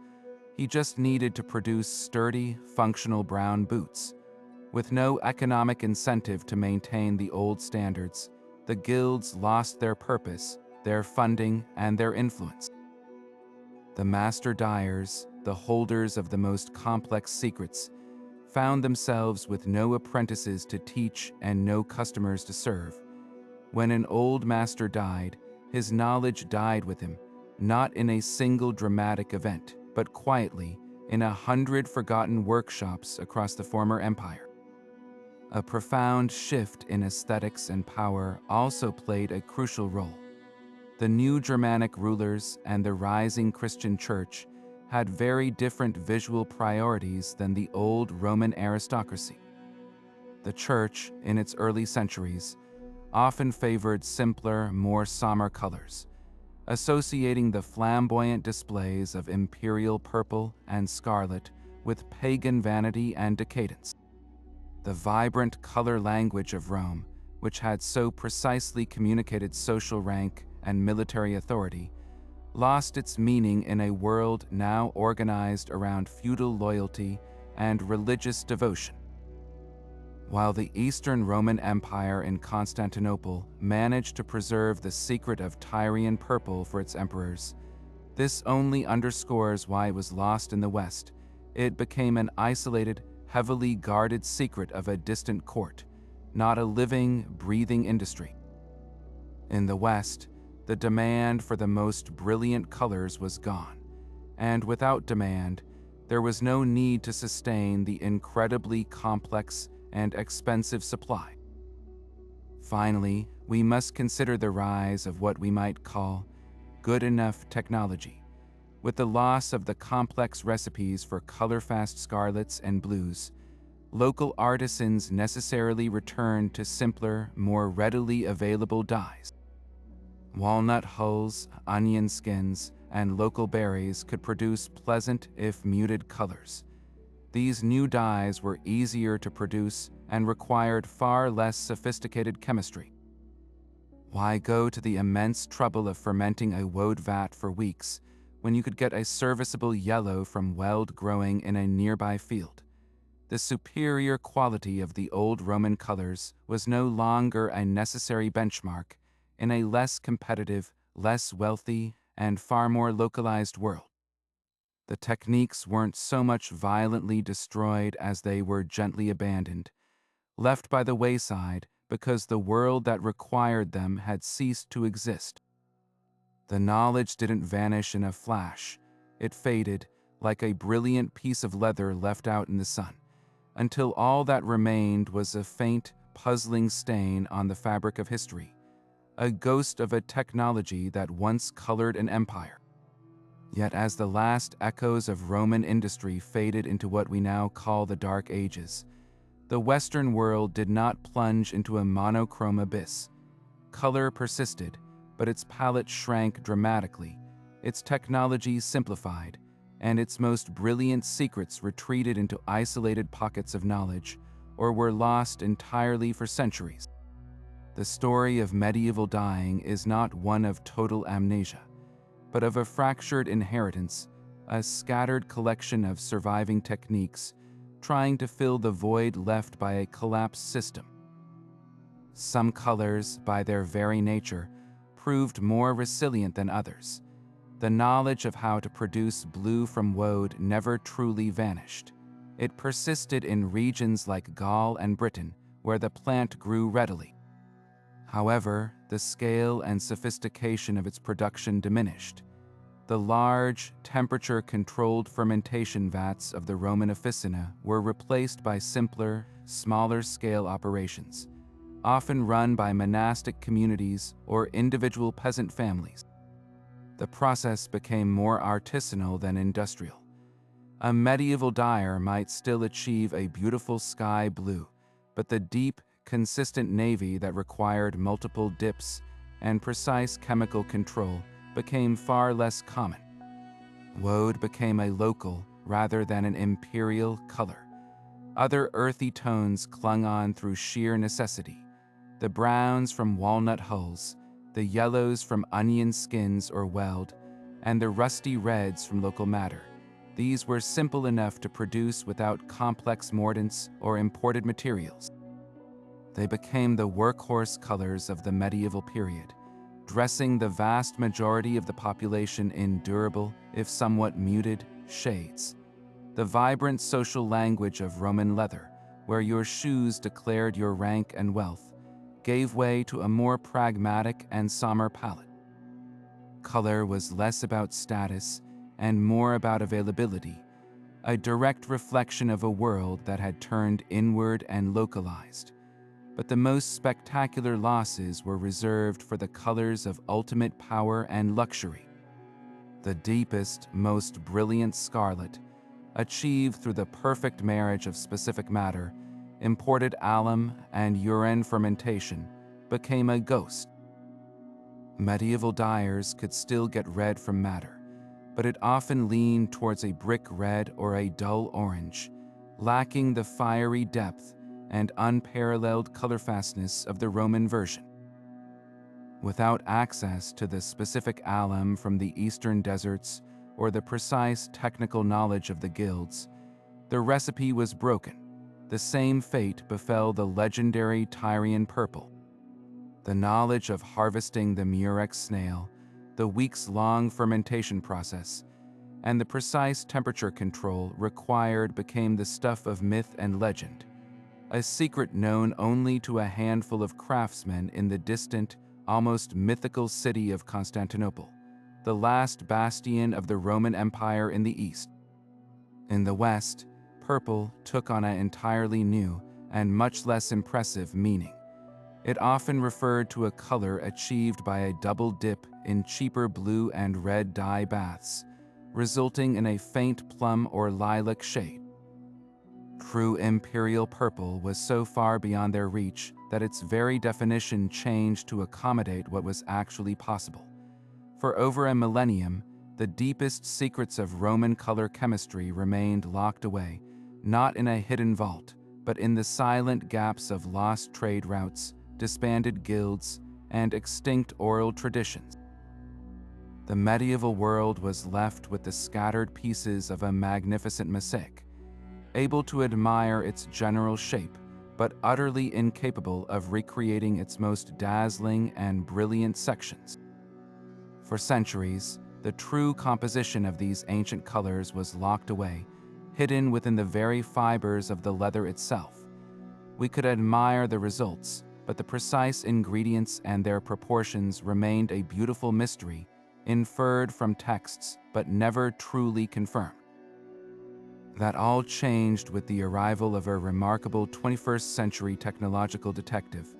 He just needed to produce sturdy, functional brown boots. With no economic incentive to maintain the old standards, the guilds lost their purpose, their funding, and their influence. The master dyers, the holders of the most complex secrets, found themselves with no apprentices to teach and no customers to serve. When an old master died, his knowledge died with him, not in a single dramatic event, but quietly in 100 forgotten workshops across the former empire. A profound shift in aesthetics and power also played a crucial role. The new Germanic rulers and the rising Christian church had very different visual priorities than the old Roman aristocracy. The Church, in its early centuries, often favored simpler, more somber colors, associating the flamboyant displays of imperial purple and scarlet with pagan vanity and decadence. The vibrant color language of Rome, which had so precisely communicated social rank and military authority, lost its meaning in a world now organized around feudal loyalty and religious devotion. While the Eastern Roman Empire in Constantinople managed to preserve the secret of Tyrian purple for its emperors, this only underscores why it was lost in the West. It became an isolated, heavily guarded secret of a distant court, not a living, breathing industry. In the West, the demand for the most brilliant colors was gone, and without demand, there was no need to sustain the incredibly complex and expensive supply. Finally, we must consider the rise of what we might call good enough technology. With the loss of the complex recipes for color-fast scarlets and blues, local artisans necessarily returned to simpler, more readily available dyes. Walnut hulls, onion skins, and local berries could produce pleasant if muted colors. These new dyes were easier to produce and required far less sophisticated chemistry. Why go to the immense trouble of fermenting a woad vat for weeks when you could get a serviceable yellow from weld growing in a nearby field? The superior quality of the old Roman colors was no longer a necessary benchmark in a less competitive, less wealthy, and far more localized world. The techniques weren't so much violently destroyed as they were gently abandoned, left by the wayside because the world that required them had ceased to exist. The knowledge didn't vanish in a flash. It faded like a brilliant piece of leather left out in the sun, until all that remained was a faint, puzzling stain on the fabric of history, a ghost of a technology that once colored an empire. Yet as the last echoes of Roman industry faded into what we now call the Dark Ages, the Western world did not plunge into a monochrome abyss. Color persisted, but its palette shrank dramatically, its technology simplified, and its most brilliant secrets retreated into isolated pockets of knowledge, or were lost entirely for centuries. The story of medieval dyeing is not one of total amnesia, but of a fractured inheritance, a scattered collection of surviving techniques trying to fill the void left by a collapsed system. Some colors, by their very nature, proved more resilient than others. The knowledge of how to produce blue from woad never truly vanished. It persisted in regions like Gaul and Britain, where the plant grew readily. However, the scale and sophistication of its production diminished. The large, temperature-controlled fermentation vats of the Roman officina were replaced by simpler, smaller-scale operations, often run by monastic communities or individual peasant families. The process became more artisanal than industrial. A medieval dyer might still achieve a beautiful sky blue, but the deep, consistent navy that required multiple dips and precise chemical control became far less common. Woad became a local rather than an imperial color. Other earthy tones clung on through sheer necessity. The browns from walnut hulls, the yellows from onion skins or weld, and the rusty reds from local madder. These were simple enough to produce without complex mordants or imported materials. They became the workhorse colors of the medieval period, dressing the vast majority of the population in durable, if somewhat muted, shades. The vibrant social language of Roman leather, where your shoes declared your rank and wealth, gave way to a more pragmatic and somber palette. Color was less about status and more about availability, a direct reflection of a world that had turned inward and localized. But the most spectacular losses were reserved for the colors of ultimate power and luxury. The deepest, most brilliant scarlet, achieved through the perfect marriage of specific matter, imported alum and urine fermentation, became a ghost. Medieval dyers could still get red from madder, but it often leaned towards a brick red or a dull orange, lacking the fiery depth and unparalleled color fastness of the Roman version. Without access to the specific alum from the eastern deserts or the precise technical knowledge of the guilds, the recipe was broken. The same fate befell the legendary Tyrian purple. The knowledge of harvesting the murex snail, the weeks-long fermentation process, and the precise temperature control required became the stuff of myth and legend, a secret known only to a handful of craftsmen in the distant, almost mythical city of Constantinople, the last bastion of the Roman Empire in the east. In the west, purple took on an entirely new and much less impressive meaning. It often referred to a color achieved by a double dip in cheaper blue and red dye baths, resulting in a faint plum or lilac shade. True imperial purple was so far beyond their reach that its very definition changed to accommodate what was actually possible. For over a millennium, the deepest secrets of Roman color chemistry remained locked away, not in a hidden vault, but in the silent gaps of lost trade routes, disbanded guilds, and extinct oral traditions. The medieval world was left with the scattered pieces of a magnificent mosaic, able to admire its general shape, but utterly incapable of recreating its most dazzling and brilliant sections. For centuries, the true composition of these ancient colors was locked away, hidden within the very fibers of the leather itself. We could admire the results, but the precise ingredients and their proportions remained a beautiful mystery, inferred from texts but never truly confirmed. That all changed with the arrival of a remarkable 21st century technological detective,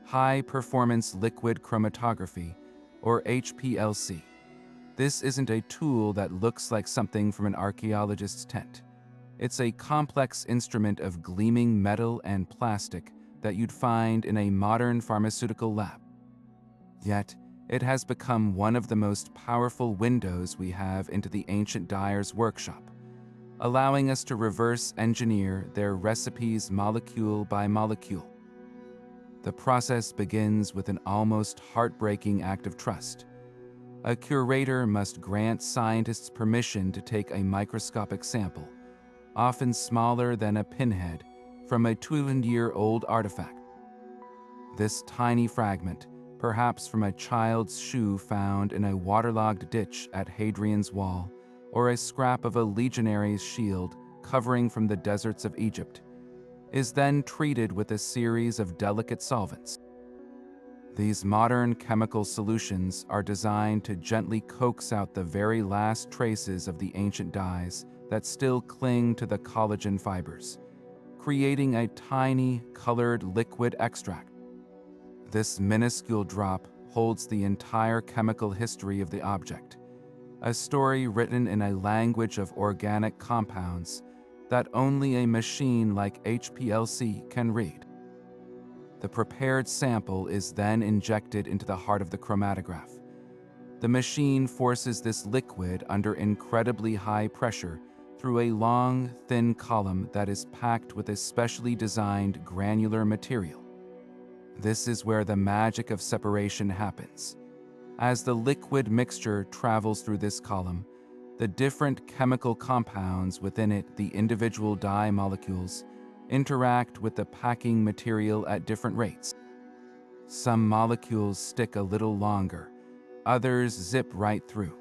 high-performance liquid chromatography, or HPLC. This isn't a tool that looks like something from an archaeologist's tent. It's a complex instrument of gleaming metal and plastic that you'd find in a modern pharmaceutical lab. Yet, it has become one of the most powerful windows we have into the ancient dyer's workshop, allowing us to reverse engineer their recipes molecule by molecule. The process begins with an almost heartbreaking act of trust. A curator must grant scientists permission to take a microscopic sample, often smaller than a pinhead, from a 200-year-old artifact. This tiny fragment, perhaps from a child's shoe found in a waterlogged ditch at Hadrian's Wall, or a scrap of a legionary's shield covering from the deserts of Egypt, is then treated with a series of delicate solvents. These modern chemical solutions are designed to gently coax out the very last traces of the ancient dyes that still cling to the collagen fibers, creating a tiny, colored liquid extract. This minuscule drop holds the entire chemical history of the object, a story written in a language of organic compounds that only a machine like HPLC can read. The prepared sample is then injected into the heart of the chromatograph. The machine forces this liquid under incredibly high pressure through a long, thin column that is packed with a specially designed granular material. This is where the magic of separation happens. As the liquid mixture travels through this column, the different chemical compounds within it, the individual dye molecules, interact with the packing material at different rates. Some molecules stick a little longer, others zip right through.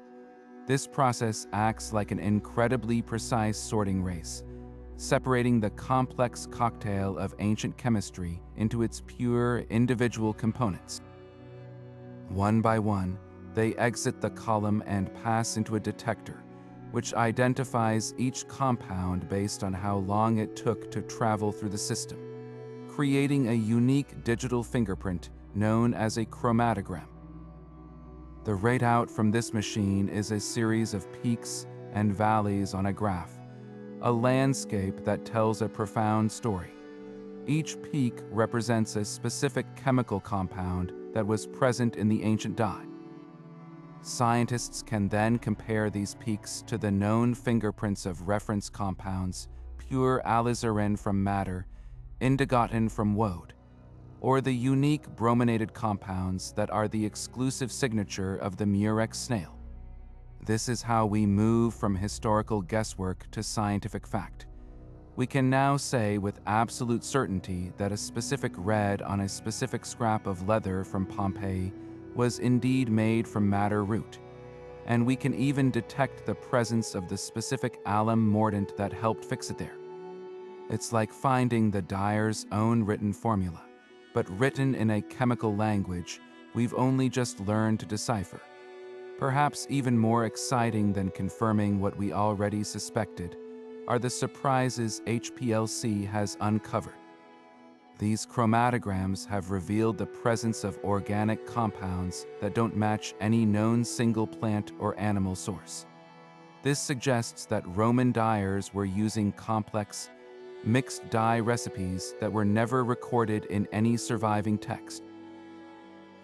This process acts like an incredibly precise sorting race, separating the complex cocktail of ancient chemistry into its pure individual components. One by one, they exit the column and pass into a detector, which identifies each compound based on how long it took to travel through the system, creating a unique digital fingerprint known as a chromatogram. The readout from this machine is a series of peaks and valleys on a graph, a landscape that tells a profound story. Each peak represents a specific chemical compound that was present in the ancient dye. Scientists can then compare these peaks to the known fingerprints of reference compounds, pure alizarin from madder, indigotin from woad, or the unique brominated compounds that are the exclusive signature of the murex snail. This is how we move from historical guesswork to scientific fact. We can now say with absolute certainty that a specific red on a specific scrap of leather from Pompeii was indeed made from madder root, and we can even detect the presence of the specific alum mordant that helped fix it there. It's like finding the dyer's own written formula, but written in a chemical language we've only just learned to decipher. Perhaps even more exciting than confirming what we already suspected are the surprises HPLC has uncovered. These chromatograms have revealed the presence of organic compounds that don't match any known single plant or animal source. This suggests that Roman dyers were using complex, mixed dye recipes that were never recorded in any surviving text.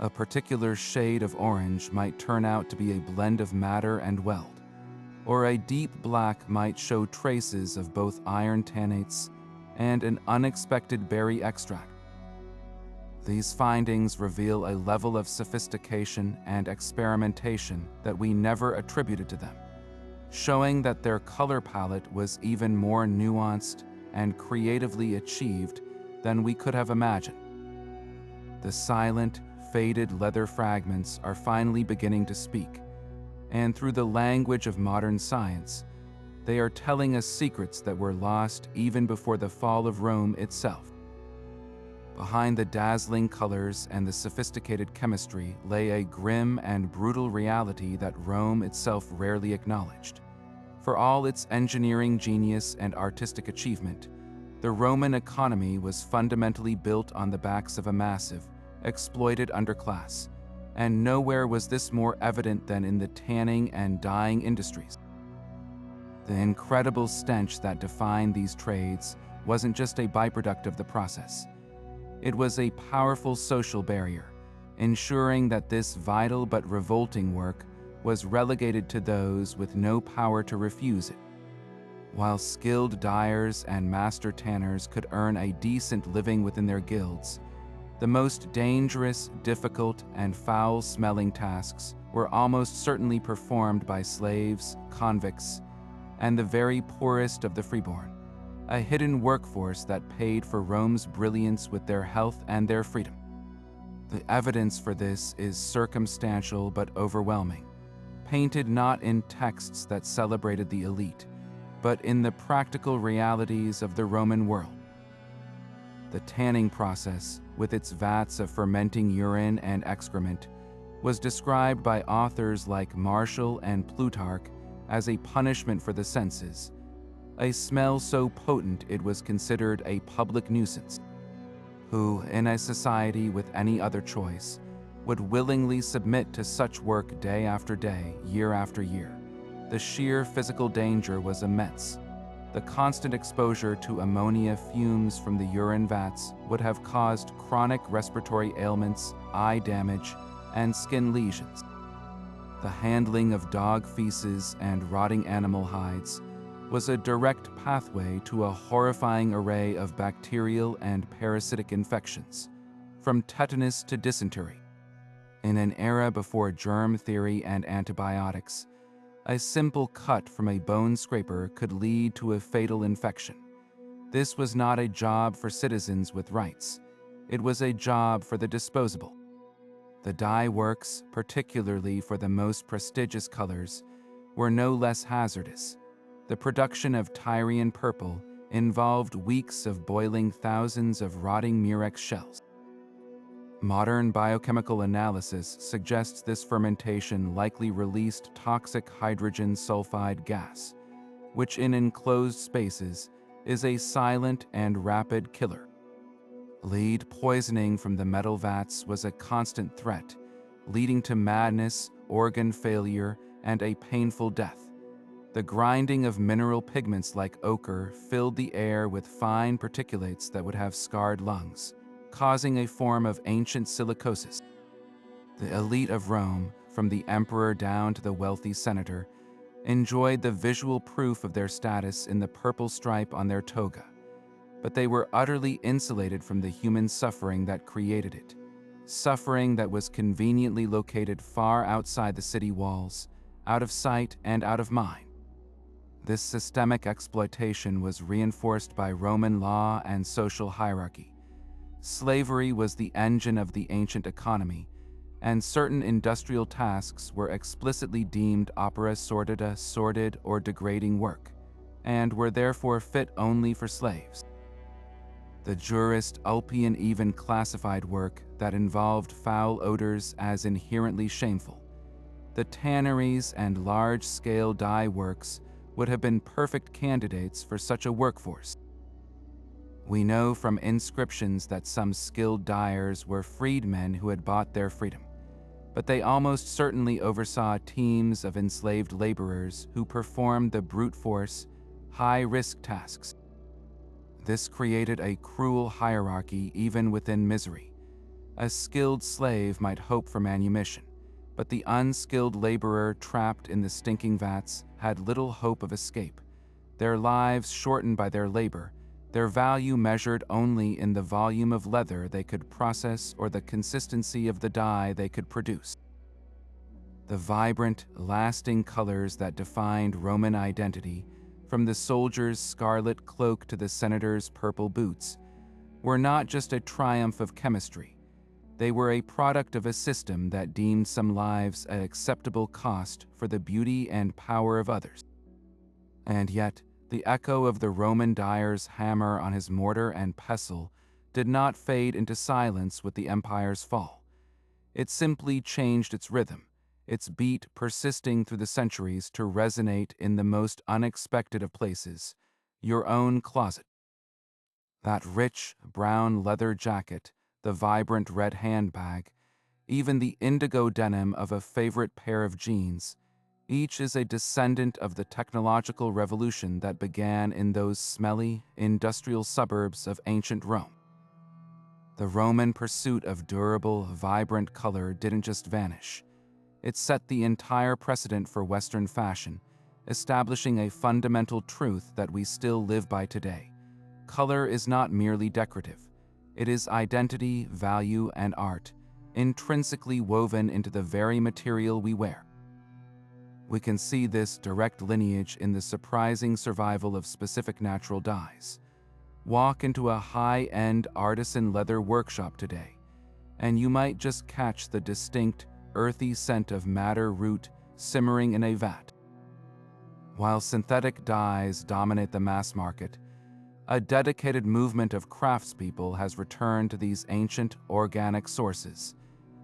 A particular shade of orange might turn out to be a blend of madder and weld, or a deep black might show traces of both iron tannates and an unexpected berry extract. These findings reveal a level of sophistication and experimentation that we never attributed to them, showing that their color palette was even more nuanced and creatively achieved than we could have imagined. The silent, faded leather fragments are finally beginning to speak, and through the language of modern science, they are telling us secrets that were lost even before the fall of Rome itself. Behind the dazzling colors and the sophisticated chemistry lay a grim and brutal reality that Rome itself rarely acknowledged. For all its engineering genius and artistic achievement, the Roman economy was fundamentally built on the backs of a massive, exploited underclass, and nowhere was this more evident than in the tanning and dyeing industries. The incredible stench that defined these trades wasn't just a byproduct of the process. It was a powerful social barrier, ensuring that this vital but revolting work was relegated to those with no power to refuse it. While skilled dyers and master tanners could earn a decent living within their guilds, the most dangerous, difficult, and foul-smelling tasks were almost certainly performed by slaves, convicts, and the very poorest of the freeborn, a hidden workforce that paid for Rome's brilliance with their health and their freedom. The evidence for this is circumstantial but overwhelming, painted not in texts that celebrated the elite, but in the practical realities of the Roman world. The tanning process, with its vats of fermenting urine and excrement, was described by authors like Martial and Plutarch as a punishment for the senses, a smell so potent it was considered a public nuisance. Who, in a society with any other choice, would willingly submit to such work day after day, year after year? The sheer physical danger was immense. The constant exposure to ammonia fumes from the urine vats would have caused chronic respiratory ailments, eye damage, and skin lesions. The handling of dog feces and rotting animal hides was a direct pathway to a horrifying array of bacterial and parasitic infections, from tetanus to dysentery. In an era before germ theory and antibiotics, a simple cut from a bone scraper could lead to a fatal infection. This was not a job for citizens with rights. It was a job for the disposable. The dye works, particularly for the most prestigious colors, were no less hazardous. The production of Tyrian purple involved weeks of boiling thousands of rotting murex shells. Modern biochemical analysis suggests this fermentation likely released toxic hydrogen sulfide gas, which in enclosed spaces is a silent and rapid killer. Lead poisoning from the metal vats was a constant threat, leading to madness, organ failure, and a painful death. The grinding of mineral pigments like ochre filled the air with fine particulates that would have scarred lungs, causing a form of ancient silicosis. The elite of Rome, from the emperor down to the wealthy senator, enjoyed the visual proof of their status in the purple stripe on their toga, but they were utterly insulated from the human suffering that created it, suffering that was conveniently located far outside the city walls, out of sight and out of mind. This systemic exploitation was reinforced by Roman law and social hierarchy. Slavery was the engine of the ancient economy, and certain industrial tasks were explicitly deemed opera sordida, sordid or degrading work, and were therefore fit only for slaves. The jurist Ulpian even classified work that involved foul odors as inherently shameful. The tanneries and large-scale dye works would have been perfect candidates for such a workforce. We know from inscriptions that some skilled dyers were freedmen who had bought their freedom, but they almost certainly oversaw teams of enslaved laborers who performed the brute force, high-risk tasks. This created a cruel hierarchy even within misery. A skilled slave might hope for manumission, but the unskilled laborer trapped in the stinking vats had little hope of escape, their lives shortened by their labor, their value measured only in the volume of leather they could process or the consistency of the dye they could produce. The vibrant, lasting colors that defined Roman identity, from the soldier's scarlet cloak to the senator's purple boots, were not just a triumph of chemistry. They were a product of a system that deemed some lives an acceptable cost for the beauty and power of others. And yet, the echo of the Roman dyer's hammer on his mortar and pestle did not fade into silence with the empire's fall. It simply changed its rhythm, its beat persisting through the centuries to resonate in the most unexpected of places, your own closet. That rich brown leather jacket, the vibrant red handbag, even the indigo denim of a favorite pair of jeans, each is a descendant of the technological revolution that began in those smelly, industrial suburbs of ancient Rome. The Roman pursuit of durable, vibrant color didn't just vanish. It set the entire precedent for Western fashion, establishing a fundamental truth that we still live by today. Color is not merely decorative. It is identity, value, and art, intrinsically woven into the very material we wear. We can see this direct lineage in the surprising survival of specific natural dyes. Walk into a high-end artisan leather workshop today, and you might just catch the distinct, earthy scent of madder root simmering in a vat. While synthetic dyes dominate the mass market, a dedicated movement of craftspeople has returned to these ancient organic sources,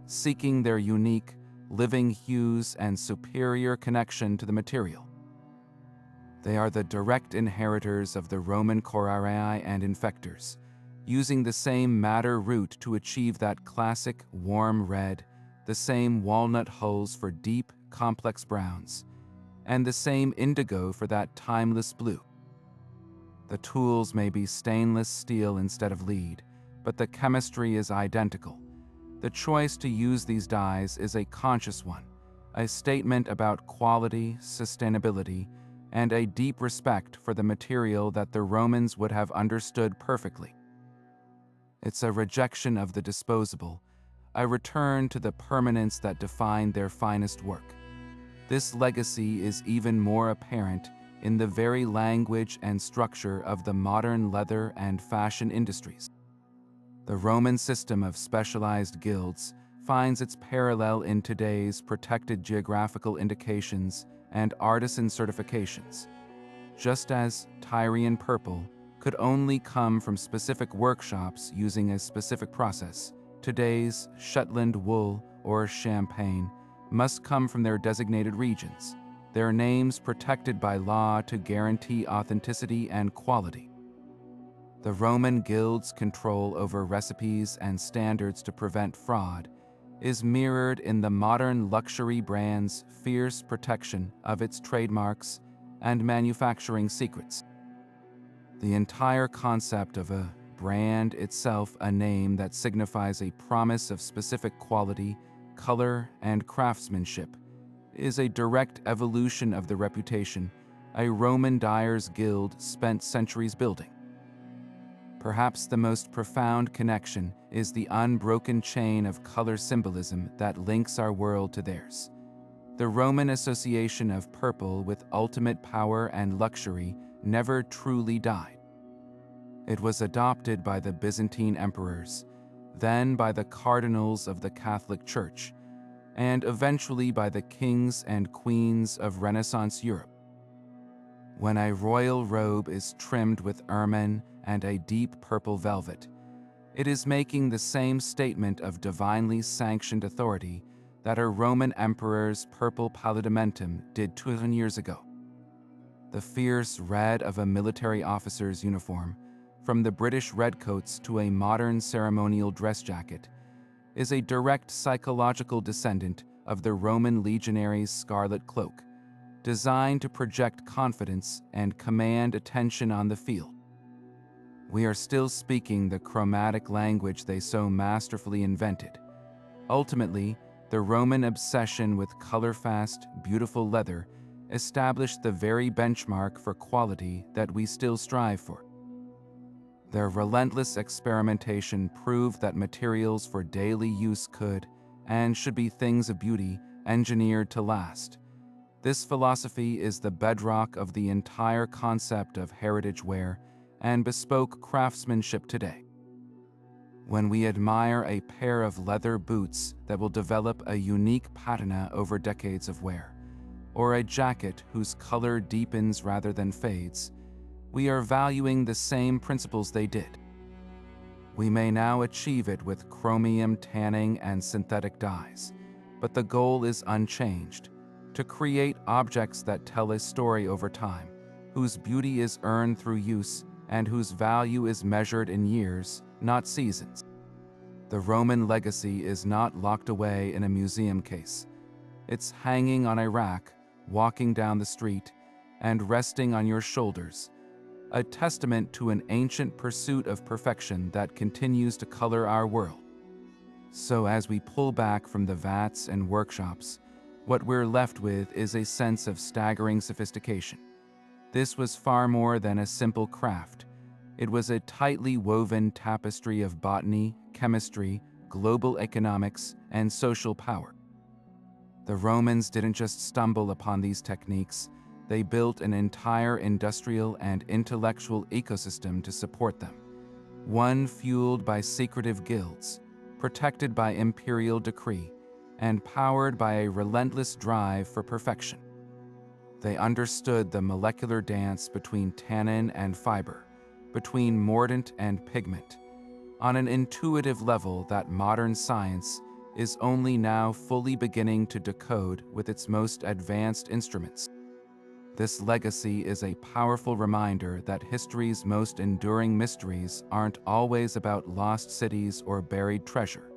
seeking their unique, living hues and superior connection to the material. They are the direct inheritors of the Roman coriarii and infectors, using the same madder root to achieve that classic warm red, the same walnut hulls for deep, complex browns, and the same indigo for that timeless blue. The tools may be stainless steel instead of lead, but the chemistry is identical. The choice to use these dyes is a conscious one, a statement about quality, sustainability, and a deep respect for the material that the Romans would have understood perfectly. It's a rejection of the disposable, a return to the permanence that defined their finest work. This legacy is even more apparent in the very language and structure of the modern leather and fashion industries. The Roman system of specialized guilds finds its parallel in today's protected geographical indications and artisan certifications. Just as Tyrian purple could only come from specific workshops using a specific process, today's Shetland wool or champagne must come from their designated regions, their names protected by law to guarantee authenticity and quality. The Roman guild's control over recipes and standards to prevent fraud is mirrored in the modern luxury brand's fierce protection of its trademarks and manufacturing secrets. The entire concept of a brand itself, a name that signifies a promise of specific quality, color, and craftsmanship, is a direct evolution of the reputation a Roman dyers' guild spent centuries building. Perhaps the most profound connection is the unbroken chain of color symbolism that links our world to theirs. The Roman association of purple with ultimate power and luxury never truly died. It was adopted by the Byzantine emperors, then by the cardinals of the Catholic Church, and eventually by the kings and queens of Renaissance Europe. When a royal robe is trimmed with ermine and a deep purple velvet, it is making the same statement of divinely sanctioned authority that a Roman emperor's purple pallidimentum did 2,000 years ago. The fierce red of a military officer's uniform, from the British redcoats to a modern ceremonial dress jacket, is a direct psychological descendant of the Roman legionaries' scarlet cloak, designed to project confidence and command attention on the field. We are still speaking the chromatic language they so masterfully invented. Ultimately, the Roman obsession with color-fast, beautiful leather established the very benchmark for quality that we still strive for. Their relentless experimentation proved that materials for daily use could and should be things of beauty engineered to last. This philosophy is the bedrock of the entire concept of heritage wear and bespoke craftsmanship today. When we admire a pair of leather boots that will develop a unique patina over decades of wear, or a jacket whose color deepens rather than fades, we are valuing the same principles they did. We may now achieve it with chromium tanning and synthetic dyes, but the goal is unchanged: to create objects that tell a story over time, whose beauty is earned through use and whose value is measured in years, not seasons. The Roman legacy is not locked away in a museum case. It's hanging on a rack, walking down the street, and resting on your shoulders, a testament to an ancient pursuit of perfection that continues to color our world. So as we pull back from the vats and workshops, what we're left with is a sense of staggering sophistication. This was far more than a simple craft. It was a tightly woven tapestry of botany, chemistry, global economics, and social power. The Romans didn't just stumble upon these techniques, they built an entire industrial and intellectual ecosystem to support them, one fueled by secretive guilds, protected by imperial decree, and powered by a relentless drive for perfection. They understood the molecular dance between tannin and fiber, between mordant and pigment, on an intuitive level that modern science is only now fully beginning to decode with its most advanced instruments. This legacy is a powerful reminder that history's most enduring mysteries aren't always about lost cities or buried treasure.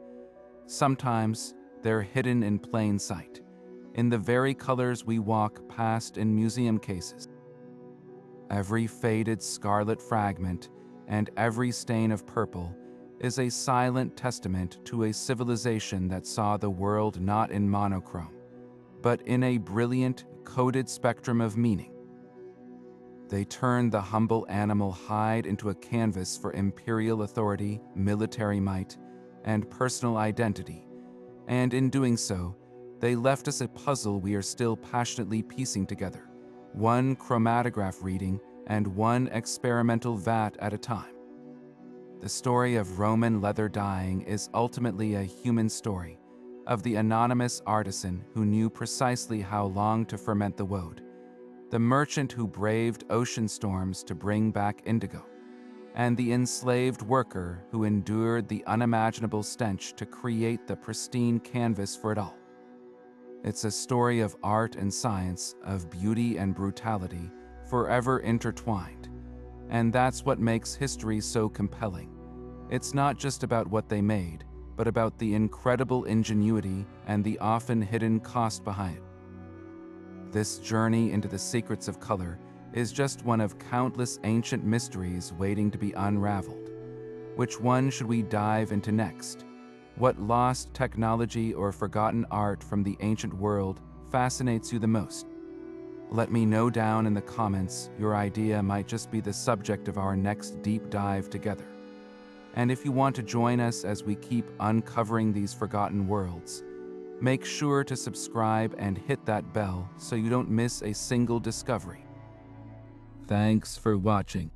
Sometimes they're hidden in plain sight, in the very colors we walk past in museum cases. Every faded scarlet fragment and every stain of purple is a silent testament to a civilization that saw the world not in monochrome, but in a brilliant, coded spectrum of meaning. They turned the humble animal hide into a canvas for imperial authority, military might, and personal identity, and in doing so, they left us a puzzle we are still passionately piecing together, one chromatograph reading and one experimental vat at a time. The story of Roman leather dyeing is ultimately a human story, of the anonymous artisan who knew precisely how long to ferment the woad, the merchant who braved ocean storms to bring back indigo, and the enslaved worker who endured the unimaginable stench to create the pristine canvas for it all. It's a story of art and science, of beauty and brutality, forever intertwined. And that's what makes history so compelling. It's not just about what they made, but about the incredible ingenuity and the often hidden cost behind it. This journey into the secrets of color is just one of countless ancient mysteries waiting to be unraveled. Which one should we dive into next? What lost technology or forgotten art from the ancient world fascinates you the most? Let me know down in the comments. Your idea might just be the subject of our next deep dive together. And if you want to join us as we keep uncovering these forgotten worlds, make sure to subscribe and hit that bell so you don't miss a single discovery. Thanks for watching.